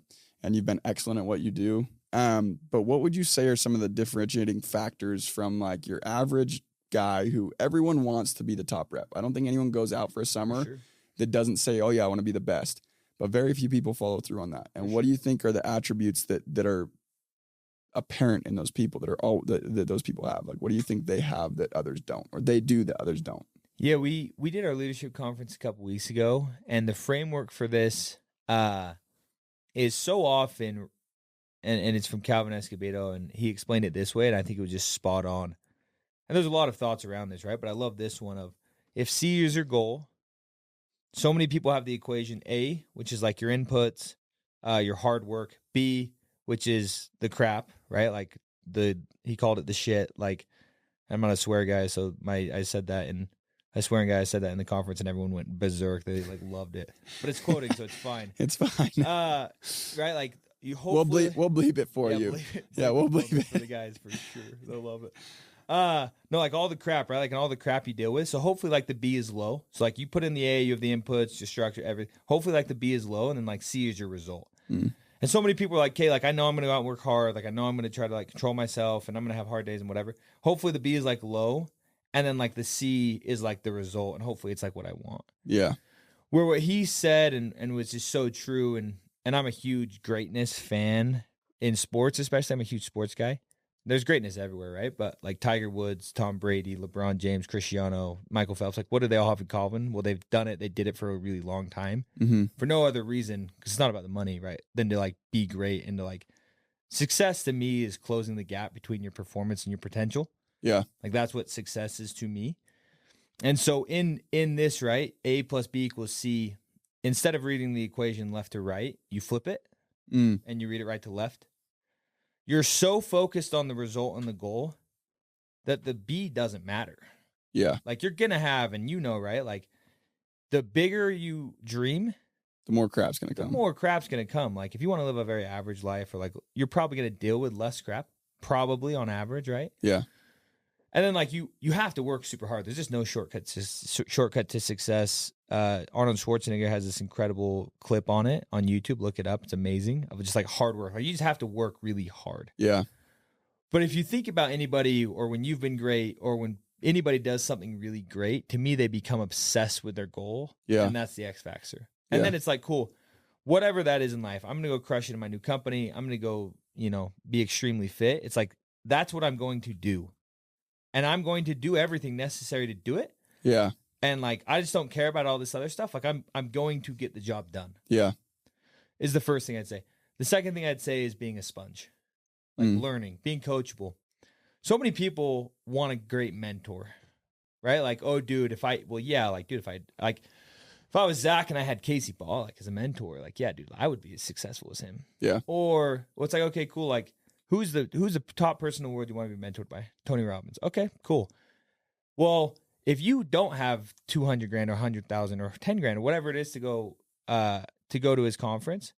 and you've been excellent at what you do. But what would you say are some of the differentiating factors from like your average guy who everyone wants to be the top rep? I don't think anyone goes out for a summer that doesn't say, oh yeah, I want to be the best, but very few people follow through on that. And what do you think are the attributes that are apparent in those people that those people have? Like, what do you think they have that others don't, or they do that others don't? Yeah, we did our leadership conference a couple weeks ago, and the framework for this is so often, and it's from Calvin Escobedo, and he explained it this way, and I think it was just spot on. And there's a lot of thoughts around this, right? But I love this one of, if C is your goal, so many people have the equation A, which is like your inputs, your hard work, B, which is the crap, right? Like he called it the shit. Like, I'm not a swear guy, so I said that in the conference, and everyone went berserk. They like loved it, but it's quoting, so it's fine. It's fine. Right? Like you hopefully we'll bleep it for you. We'll bleep it for the guys for sure. They'll love it. No, like all the crap, right? Like, and all the crap you deal with. So hopefully like the B is low. So like you put in the A, you have the inputs, your structure, everything. Hopefully like the B is low, and then like C is your result. And so many people are like, okay, like I know I'm going to go out and work hard. Like I know I'm going to try to like control myself, and I'm going to have hard days and whatever. Hopefully the B is like low, and then like the C is like the result, and hopefully it's like what I want. Yeah. Where what he said and was just so true, and I'm a huge greatness fan in sports, especially. I'm a huge sports guy. There's greatness everywhere, right? But like Tiger Woods, Tom Brady, LeBron James, Cristiano, Michael Phelps, like what do they all have in common? Well, they've done it. They did it for a really long time for no other reason, because it's not about the money, right? Than to like be great, and to like success to me is closing the gap between your performance and your potential. Yeah. Like that's what success is to me. And so in this, right, A plus B equals C, instead of reading the equation left to right, you flip it and you read it right to left. You're so focused on the result and the goal that the B doesn't matter. Yeah. Like you're going to have, and you know, right? Like the bigger you dream, the more crap's going to come. The more crap's going to come. Like if you want to live a very average life, or like you're probably going to deal with less crap, probably on average, right? Yeah. And then like you have to work super hard. There's just no shortcut to success. Arnold Schwarzenegger has this incredible clip on it on YouTube. Look it up. It's amazing. Of just like hard work. Like you just have to work really hard. Yeah. But if you think about anybody, or when you've been great, or when anybody does something really great, to me, they become obsessed with their goal. Yeah. And that's the X factor. And then it's like, cool, whatever that is in life, I'm going to go crush it in my new company. I'm going to go, be extremely fit. It's like, that's what I'm going to do. And I'm going to do everything necessary to do it. Yeah. And like, I just don't care about all this other stuff. Like I'm going to get the job done. Yeah. Is the first thing I'd say. The second thing I'd say is being a sponge, like learning, being coachable. So many people want a great mentor, right? Like, oh, dude, if I was Zach and I had Casey Ball like as a mentor, like, yeah, dude, I would be as successful as him. Yeah. Or it's like, okay, cool. Like, who's the top person in the world you want to be mentored by? Tony Robbins. Okay, cool. Well, if you don't have 200 grand or 100,000 or 10 grand or whatever it is to go to his conference,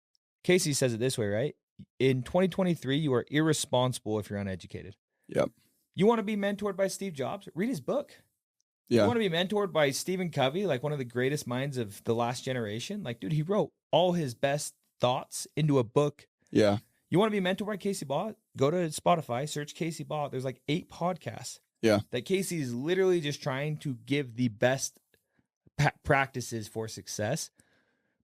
Casey says it this way, right? In 2023, you are irresponsible if you're uneducated. Yep. You want to be mentored by Steve Jobs? Read his book. Yeah. You want to be mentored by Stephen Covey, like one of the greatest minds of the last generation? Like, dude, he wrote all his best thoughts into a book. Yeah. You want to be mentored by Casey Ball? Go to Spotify, search Casey Ball. There's like 8 podcasts. Yeah. That Casey is literally just trying to give the best practices for success.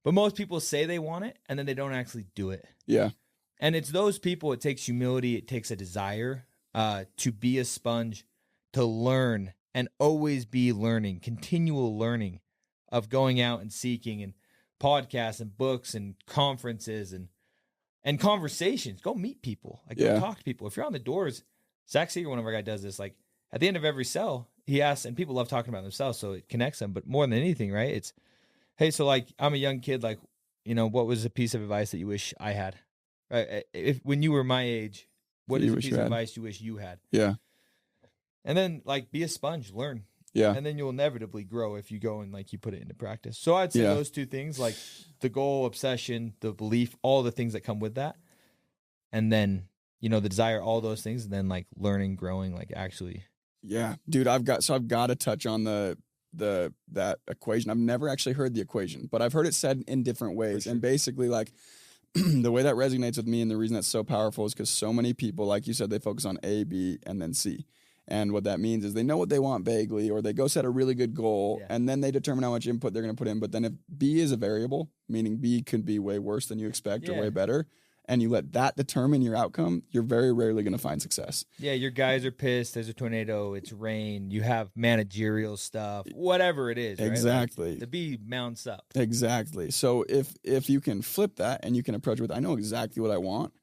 But most people say they want it, and then they don't actually do it. Yeah. And it's those people, it takes humility, it takes a desire to be a sponge, to learn, and always be learning, continual learning of going out and seeking and podcasts and books and conferences and conversations. Go meet people. Like, go talk to people. If you're on the doors, Zach Seeger, one of our guys, does this. Like, at the end of every cell, he asks, and people love talking about themselves, so it connects them. But more than anything, right, it's, hey, so like, I'm a young kid, like, you know, what was a piece of advice that you wish I had? Right? When you were my age, what is a piece of advice you wish you had? Yeah. And then, like, be a sponge, learn. Yeah. And then you'll inevitably grow if you go and, like, you put it into practice. So I'd say those two things, like the goal, obsession, the belief, all the things that come with that. And then, you know, the desire, all those things, and then, like, learning, growing, like, actually. Yeah. Dude, I've got to touch on that equation. I've never actually heard the equation, but I've heard it said in different ways. Sure. And basically, like, the way that resonates with me and the reason that's so powerful is because so many people, like you said, they focus on A, B, and then C. And what that means is they know what they want vaguely, or they go set a really good goal, and then they determine how much input they're going to put in. But then if B is a variable, meaning B could be way worse than you expect or way better, and you let that determine your outcome, you're very rarely going to find success. Yeah, your guys are pissed. There's a tornado. It's rain. You have managerial stuff, whatever it is. Exactly. Right? Like, the B mounts up. Exactly. So if you can flip that and you can approach it with, I know exactly what I want.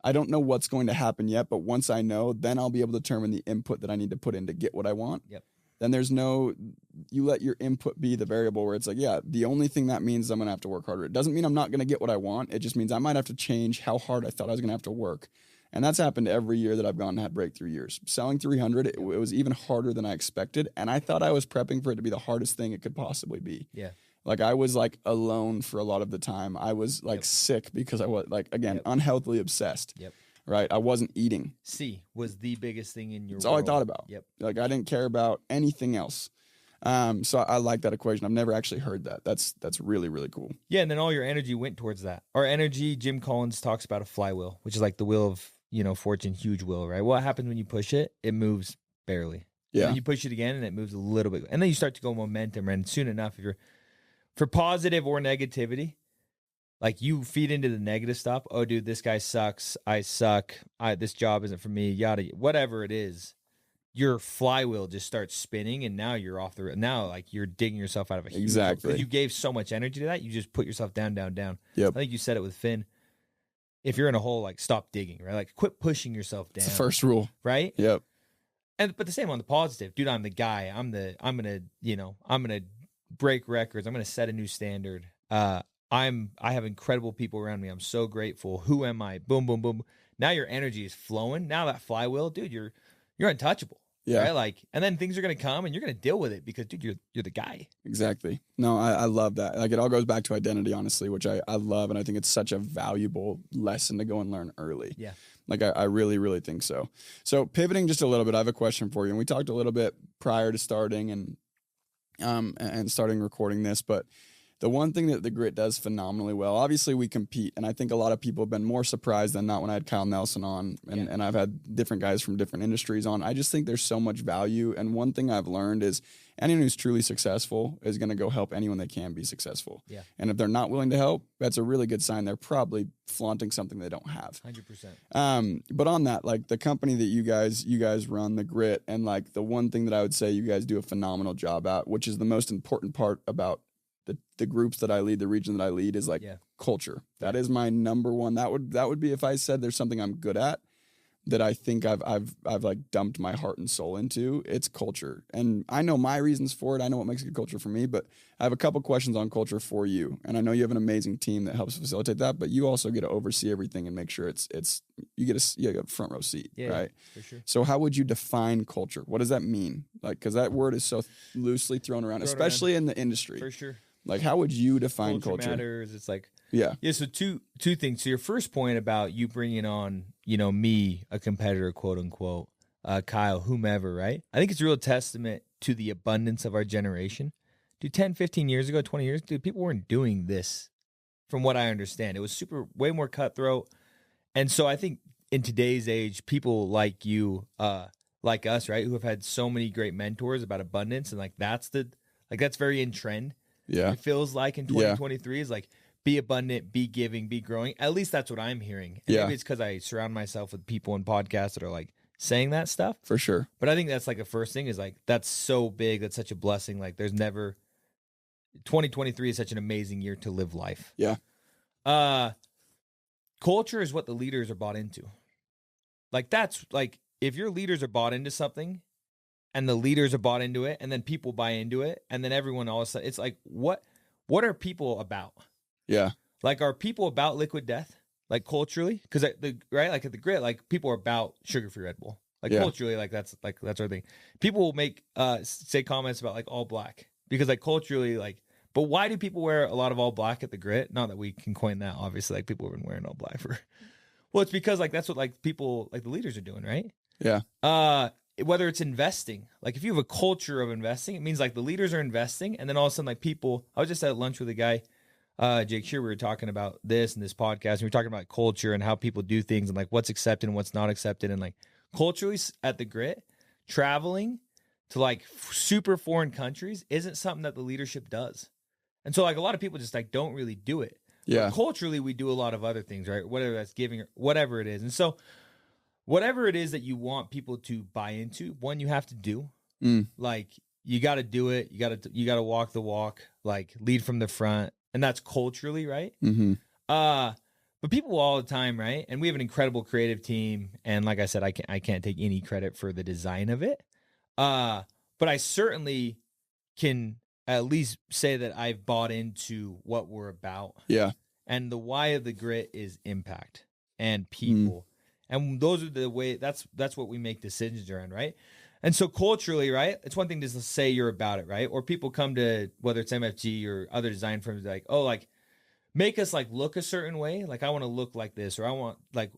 I don't know what's going to happen yet, but once I know, then I'll be able to determine the input that I need to put in to get what I want. Yep. Then there's you let your input be the variable where it's like, yeah, the only thing that means is I'm going to have to work harder. It doesn't mean I'm not going to get what I want. It just means I might have to change how hard I thought I was going to have to work. And that's happened every year that I've gone and had breakthrough years. Selling 300, it was even harder than I expected. And I thought I was prepping for it to be the hardest thing it could possibly be. Yeah. Like, I was, like, alone for a lot of the time. I was, like, sick because I was, like, again, unhealthily obsessed. Yep. Right? I wasn't eating. C was the biggest thing in your That's world. All I thought about. Yep. Like, I didn't care about anything else. So I like that equation. I've never actually heard that. That's really, really cool. Yeah, and then all your energy went towards that. Our energy, Jim Collins talks about a flywheel, which is like the wheel of, you know, fortune, huge wheel, right? What happens when you push it? It moves barely. Yeah. And then you push it again, and it moves a little bit. And then you start to go momentum, and soon enough, if you're for positive or negativity, like, you feed into the negative stuff. Oh, dude, this guy sucks. I suck. This job isn't for me. Yada, whatever it is. Your flywheel just starts spinning, and now you're off the. Now, like, you're digging yourself out of a huge exactly. Because you gave so much energy to that, you just put yourself down, down, down. Yep. I think you said it with Finn. If you're in a hole, like, stop digging, right? Like, quit pushing yourself down. It's the first rule, right? Yep. But the same on the positive, dude. I'm the guy. I'm gonna break records. I'm gonna set a new standard. I have incredible people around me. I'm so grateful. Who am I? Boom, boom, boom. Now your energy is flowing. Now that flywheel, dude, you're untouchable. Yeah. Right? Like, and then things are gonna come and you're gonna deal with it because, dude, you're the guy. Exactly. No, I love that. Like, it all goes back to identity, honestly, which I love, and I think it's such a valuable lesson to go and learn early. Yeah. Like, I really, really think so. So, pivoting just a little bit, I have a question for you. And we talked a little bit prior to starting and starting recording this, but The one thing that the Grit does phenomenally well, obviously we compete, and I think a lot of people have been more surprised than not when I had Kyle Nelson on, and I've had different guys from different industries on. I just think there's so much value, and one thing I've learned is anyone who's truly successful is going to go help anyone they can be successful. Yeah. And if they're not willing to help, that's a really good sign they're probably flaunting something they don't have. 100%. But on that, like the company that you guys run, the Grit, and like the one thing that I would say you guys do a phenomenal job at, which is the most important part about the groups that I lead, the region that I lead, is like culture. That is my number one. That would be if I said there's something I'm good at that I think I've like dumped my heart and soul into, it's culture. And I know my reasons for it. I know what makes a good culture for me, but I have a couple questions on culture for you. And I know you have an amazing team that helps facilitate that, but you also get to oversee everything and make sure it's you get a front row seat, right? For sure. So how would you define culture? What does that mean? Like, because that word is so loosely thrown around, especially in the industry. For sure. Like, how would you define culture? Matters. It's like, yeah. So two things. So your first point about you bringing on, me, a competitor, quote unquote, Kyle, whomever, right? I think it's a real testament to the abundance of our generation. Dude, 10, 15 years ago, 20 years, dude, people weren't doing this from what I understand. It was way more cutthroat. And so I think in today's age, people like you, like us, right, who have had so many great mentors about abundance, and that's very in trend. Yeah. It feels like in 2023 is like, be abundant, be giving, be growing. At least that's what I'm hearing. And maybe it's because I surround myself with people in podcasts that are like saying that stuff. For sure. But I think that's like the first thing is like, that's so big. That's such a blessing. Like 2023 is such an amazing year to live life. Yeah. Culture is what the leaders are bought into. Like that's like, if your leaders are bought into something and the leaders are bought into it and then people buy into it and then everyone all of a sudden, it's like, what are people about? Yeah. Like, are people about liquid death? Like culturally? Because like at the Grit, like people are about sugar-free Red Bull. Like culturally, that's our thing. People will make say comments about like all black because like culturally, like, but why do people wear a lot of all black at the Grit? Not that we can coin that, obviously. Like people have been wearing all black for. Well, it's because like that's what like people like the leaders are doing, right? Yeah. Whether it's investing, like if you have a culture of investing, it means like the leaders are investing, and then all of a sudden like people. I was just at lunch with a guy. Jake Shear, we were talking about this in this podcast, and we were talking about culture and how people do things and like what's accepted and what's not accepted. And like culturally at the Grit, traveling to like super foreign countries isn't something that the leadership does. And so like a lot of people just like don't really do it. Yeah. But culturally, we do a lot of other things, right? Whether that's giving or whatever it is. And so whatever it is that you want people to buy into, one, you have to do. Like you got to do it. You got to walk the walk, like lead from the front. And that's culturally, right? Mm-hmm. But people all the time, right? And we have an incredible creative team. And like I said, I can't take any credit for the design of it. But I certainly can at least say that I've bought into what we're about. Yeah. And the why of the Grit is impact and people. And those are the way, that's what we make decisions around, right? And so culturally, right, it's one thing to say you're about it, right? Or people come to, whether it's MFG or other design firms, like, oh, like, make us, like, look a certain way. Like, I want to look like this, or I want, like,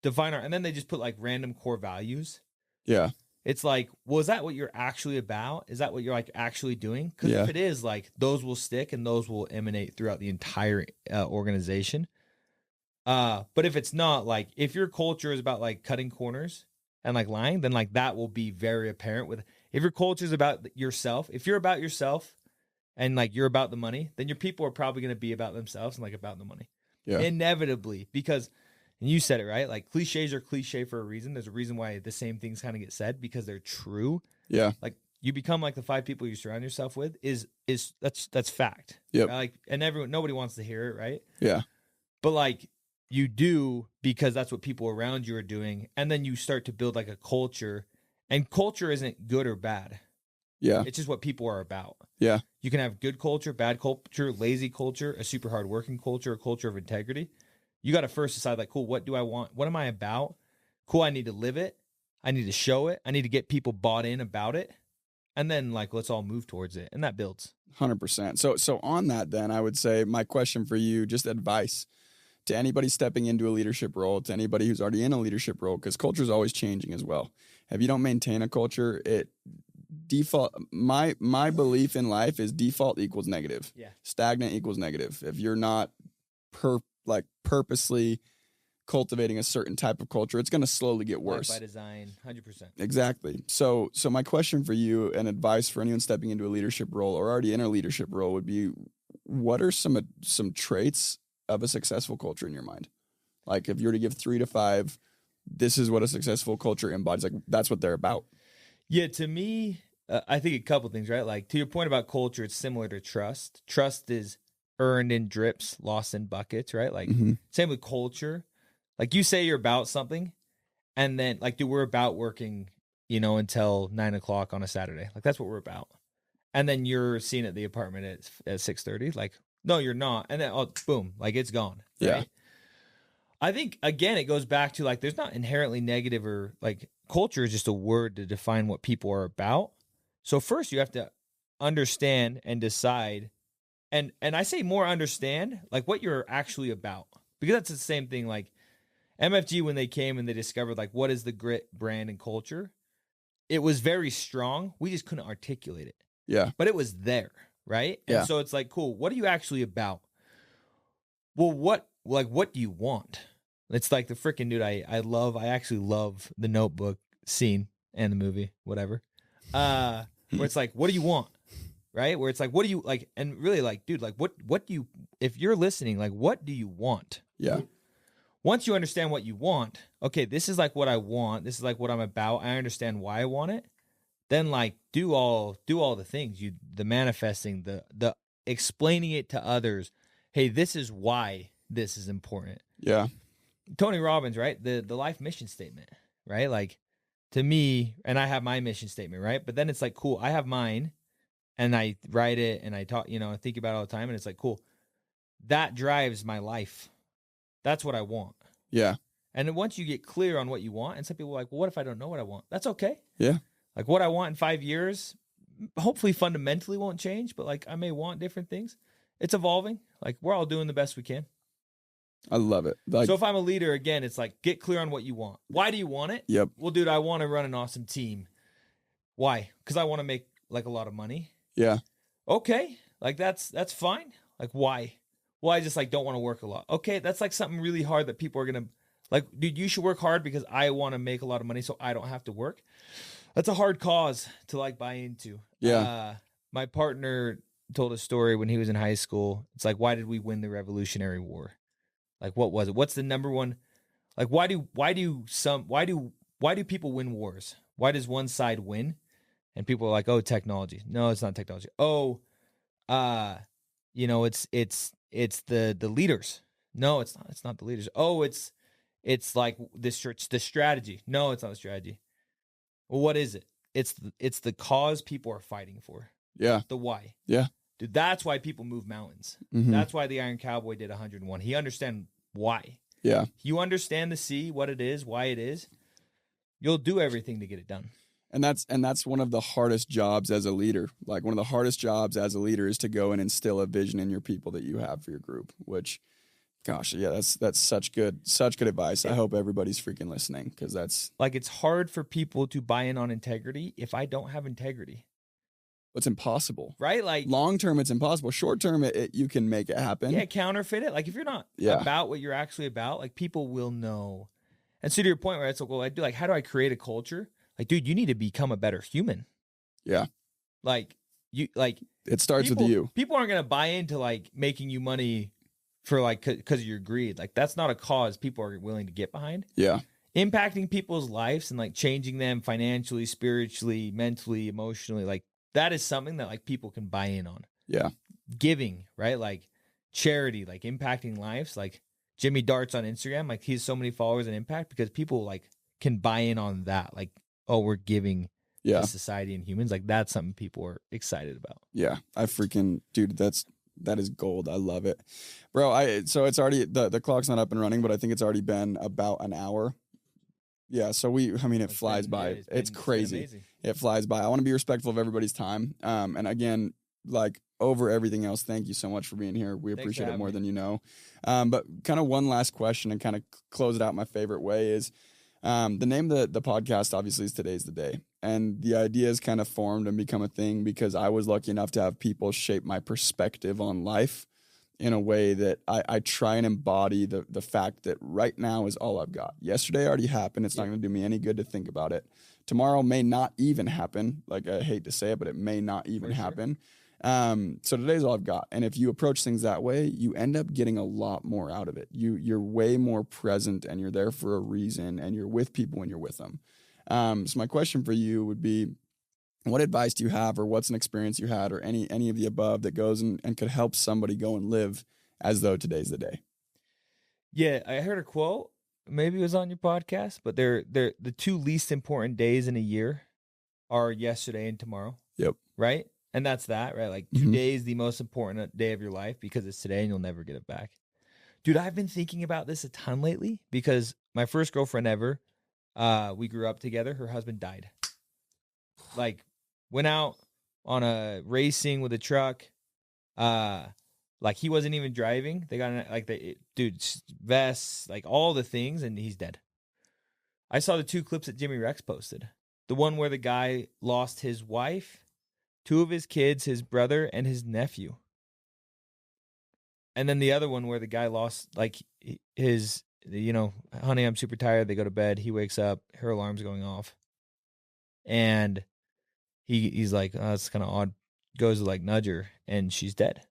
define our, and then they just put, like, random core values. Yeah. It's like, well, is that what you're actually about? Is that what you're, like, actually doing? Because if it is, like, those will stick and those will emanate throughout the entire organization. But if it's not, like, if your culture is about, like, cutting corners and like lying, then like that will be very apparent. With if your culture is about yourself, if you're about yourself and like you're about the money, then your people are probably going to be about themselves and like about the money. Yeah. Inevitably, because, and you said it right, like cliches are cliche for a reason. There's a reason why the same things kind of get said, because they're true. Yeah. Like you become like the 5 people you surround yourself with is that's fact. Yeah. Like, and nobody wants to hear it, right? Yeah. But like, you do because that's what people around you are doing. And then you start to build like a culture, and culture isn't good or bad. Yeah. It's just what people are about. Yeah. You can have good culture, bad culture, lazy culture, a super hard working culture, a culture of integrity. You got to first decide like, cool, what do I want? What am I about? Cool. I need to live it. I need to show it. I need to get people bought in about it. And then like, let's all move towards it. And that builds 100%. So on that, then I would say my question for you, just advice to anybody stepping into a leadership role, to anybody who's already in a leadership role, because culture is always changing as well. If you don't maintain a culture, default, my belief in life is default equals negative. Yeah. Stagnant equals negative. If you're not purposely cultivating a certain type of culture, it's going to slowly get worse. Life by design, 100%. Exactly. So my question for you and advice for anyone stepping into a leadership role or already in a leadership role would be, what are some traits of a successful culture in your mind? Like if you were to give 3 to 5, this is what a successful culture embodies. Like that's what they're about. Yeah, to me, I think a couple things, right? Like to your point about culture, it's similar to trust. Trust is earned in drips, lost in buckets, right? Like same with culture. Like you say you're about something, and then like, dude, we're about working, until 9 o'clock on a Saturday. Like that's what we're about. And then you're seen at the apartment at 6:30. Like, no, you're not. And then boom, like it's gone. Right? Yeah. I think again, it goes back to like, there's not inherently negative or like culture is just a word to define what people are about. So first you have to understand and decide. And I say more understand like what you're actually about, because that's the same thing. Like MFG, when they came and they discovered like, what is the grit brand and culture? It was very strong. We just couldn't articulate it. Yeah. But it was there. Right. And so it's like, cool. What are you actually about? Well, what do you want? It's like the freaking dude I actually love the Notebook scene and the movie, whatever. Where it's like, what do you want? Right? Where it's like, what do you like? And really like, dude, like what do you, if you're listening, like, what do you want? Yeah. Once you understand what you want, okay, this is like what I want. This is like what I'm about. I understand why I want it. Then like do all the things, the manifesting, the explaining it to others. Hey, this is why this is important. Yeah. Tony Robbins, right? The life mission statement, right? Like to me, and I have my mission statement, right? But then it's like, cool, I have mine and I write it and I talk, I think about it all the time, and it's like, cool, that drives my life. That's what I want. Yeah. And then once you get clear on what you want, and some people are like, well, what if I don't know what I want? That's okay. Yeah. Like what I want in 5 years, hopefully fundamentally won't change, but like I may want different things. It's evolving. Like we're all doing the best we can. I love it. Like, so if I'm a leader, again, it's like, get clear on what you want. Why do you want it? Yep. Well, dude, I want to run an awesome team. Why? Because I want to make like a lot of money. Yeah. Okay. Like that's fine. Like why? Well, I just like don't want to work a lot. Okay. That's like something really hard that people are going to like, dude, you should work hard because I want to make a lot of money so I don't have to work. That's a hard cause to like buy into. Yeah. My partner told a story when he was in high school. It's like, why did we win the Revolutionary War? Like, what was it? What's the number one? Like, why do people win wars? Why does one side win? And people are like, oh, technology. No, it's not technology. Oh, it's the leaders. No, it's not. It's not the leaders. Oh, it's like the strategy. No, it's not the strategy. Well, what is it? It's the cause people are fighting for. Yeah. The why. Yeah. Dude, that's why people move mountains. Mm-hmm. That's why the Iron Cowboy did 101. He understand why. Yeah. You understand the C, what it is, why it is. You'll do everything to get it done. And that's one of the hardest jobs as a leader. Like one of the hardest jobs as a leader is to go and instill a vision in your people that you have for your group, which, gosh, yeah, that's such good advice. I hope everybody's freaking listening, because that's like, it's hard for people to buy in on integrity if I don't have integrity. It's impossible, right? Like long term, it's impossible. Short term, you can make it happen. Yeah, counterfeit it. Like if you're not about what you're actually about, like people will know. And so to your point, where it's like, well, I do like, how do I create a culture? Like, dude, you need to become a better human. Yeah. Like it starts people, with you. People aren't gonna buy into like making you money for like because of your greed. Like that's not a cause people are willing to get behind. Yeah. Impacting people's lives and like changing them financially, spiritually, mentally, emotionally, like. That is something that like people can buy in on. Yeah. Giving, right? Like charity, like impacting lives. Like Jimmy Darts on Instagram, like he has so many followers and impact because people like can buy in on that. Like, oh, we're giving to society and humans. Like that's something people are excited about. Yeah. Dude, that is gold. I love it. Bro, so it's already, the clock's not up and running, but I think it's already been about an hour. Yeah, so it flies by. It's crazy. It flies by. I want to be respectful of everybody's time. And again, like over everything else, thank you so much for being here. We appreciate it more than you know. But kind of one last question and kind of close it out my favorite way is the name of the podcast obviously is Today's the Day. And the idea has kind of formed and become a thing because I was lucky enough to have people shape my perspective on life in a way that I try and embody the fact that right now is all I've got. Yesterday already happened. It's not going to do me any good to think about it. Tomorrow may not even happen. Like, I hate to say it, but it may not even happen. So today's all I've got. And if you approach things that way, you end up getting a lot more out of it. You're way more present, and you're there for a reason, and you're with people when you're with them. So my question for you would be, what advice do you have, or what's an experience you had, or any of the above that goes and could help somebody go and live as though today's the day? Yeah, I heard a quote. Maybe it was on your podcast, but they're the two least important days in a year are yesterday and tomorrow. Yep. Right? And that's that, right? Like today is the most important day of your life because it's today and you'll never get it back. Dude, I've been thinking about this a ton lately because my first girlfriend ever, we grew up together. Her husband died. Like, went out on a racing with a truck. Like, he wasn't even driving. They got vests, like all the things, and he's dead. I saw the two clips that Jimmy Rex posted. The one where the guy lost his wife, two of his kids, his brother, and his nephew. And then the other one where the guy lost, like, his, honey, I'm super tired. They go to bed. He wakes up. Her alarm's going off. And he's like, oh, it's kind of odd. Goes to, like, nudge her, and she's dead.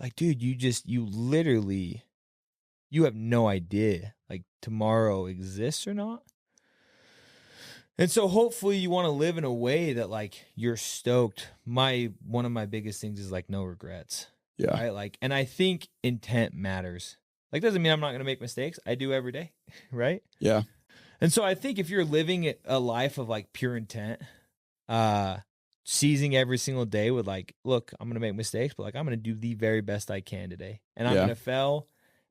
Like, dude, you literally, you have no idea, like, tomorrow exists or not. And so hopefully you want to live in a way that, like, you're stoked. One of my biggest things is, like, no regrets. Yeah. Right? Like, and I think intent matters. Like, doesn't mean I'm not going to make mistakes. I do every day. Right? Yeah. And so I think if you're living a life of, like, pure intent, seizing every single day with, like, look, I'm going to make mistakes, but, like, I'm going to do the very best I can today. And I'm going to fail,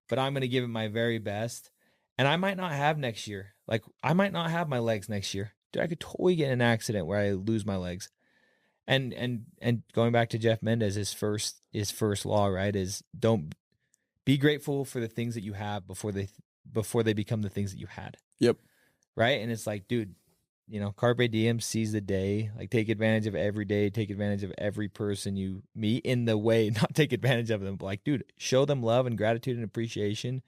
but I'm going to give it my very best. And I might not have next year. Like, I might not have my legs next year. Dude, I could totally get in an accident where I lose my legs. And going back to Jeff Mendez, his first law, right, is don't be grateful for the things that you have before they become the things that you had. Yep. Right? And it's like, dude, carpe diem, seize the day. Like, take advantage of every day. Take advantage of every person you meet in the way. Not take advantage of them, but, like, dude, show them love and gratitude and appreciation.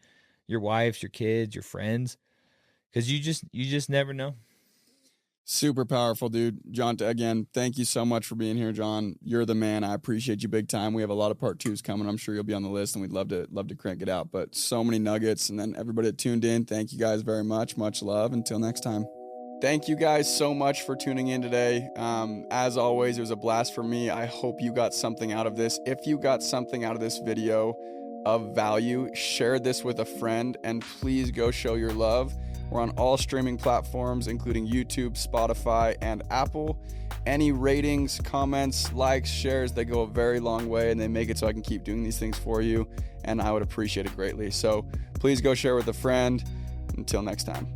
Your wives, your kids, your friends, because you just never know. Super powerful, dude. John, again, thank you so much for being here, John. You're the man. I appreciate you big time. We have a lot of part twos coming. I'm sure you'll be on the list, and we'd love to crank it out. But so many nuggets, and then everybody that tuned in, thank you guys very much. Much love. Until next time. Thank you guys so much for tuning in today. As always, it was a blast for me. I hope you got something out of this. If you got something out of this video of value, share this with a friend, and please go show your love. We're on all streaming platforms, including YouTube, Spotify, and Apple. Any ratings, comments, likes, shares, they go a very long way, and they make it so I can keep doing these things for you, and I would appreciate it greatly. So please go share with a friend. Until next time.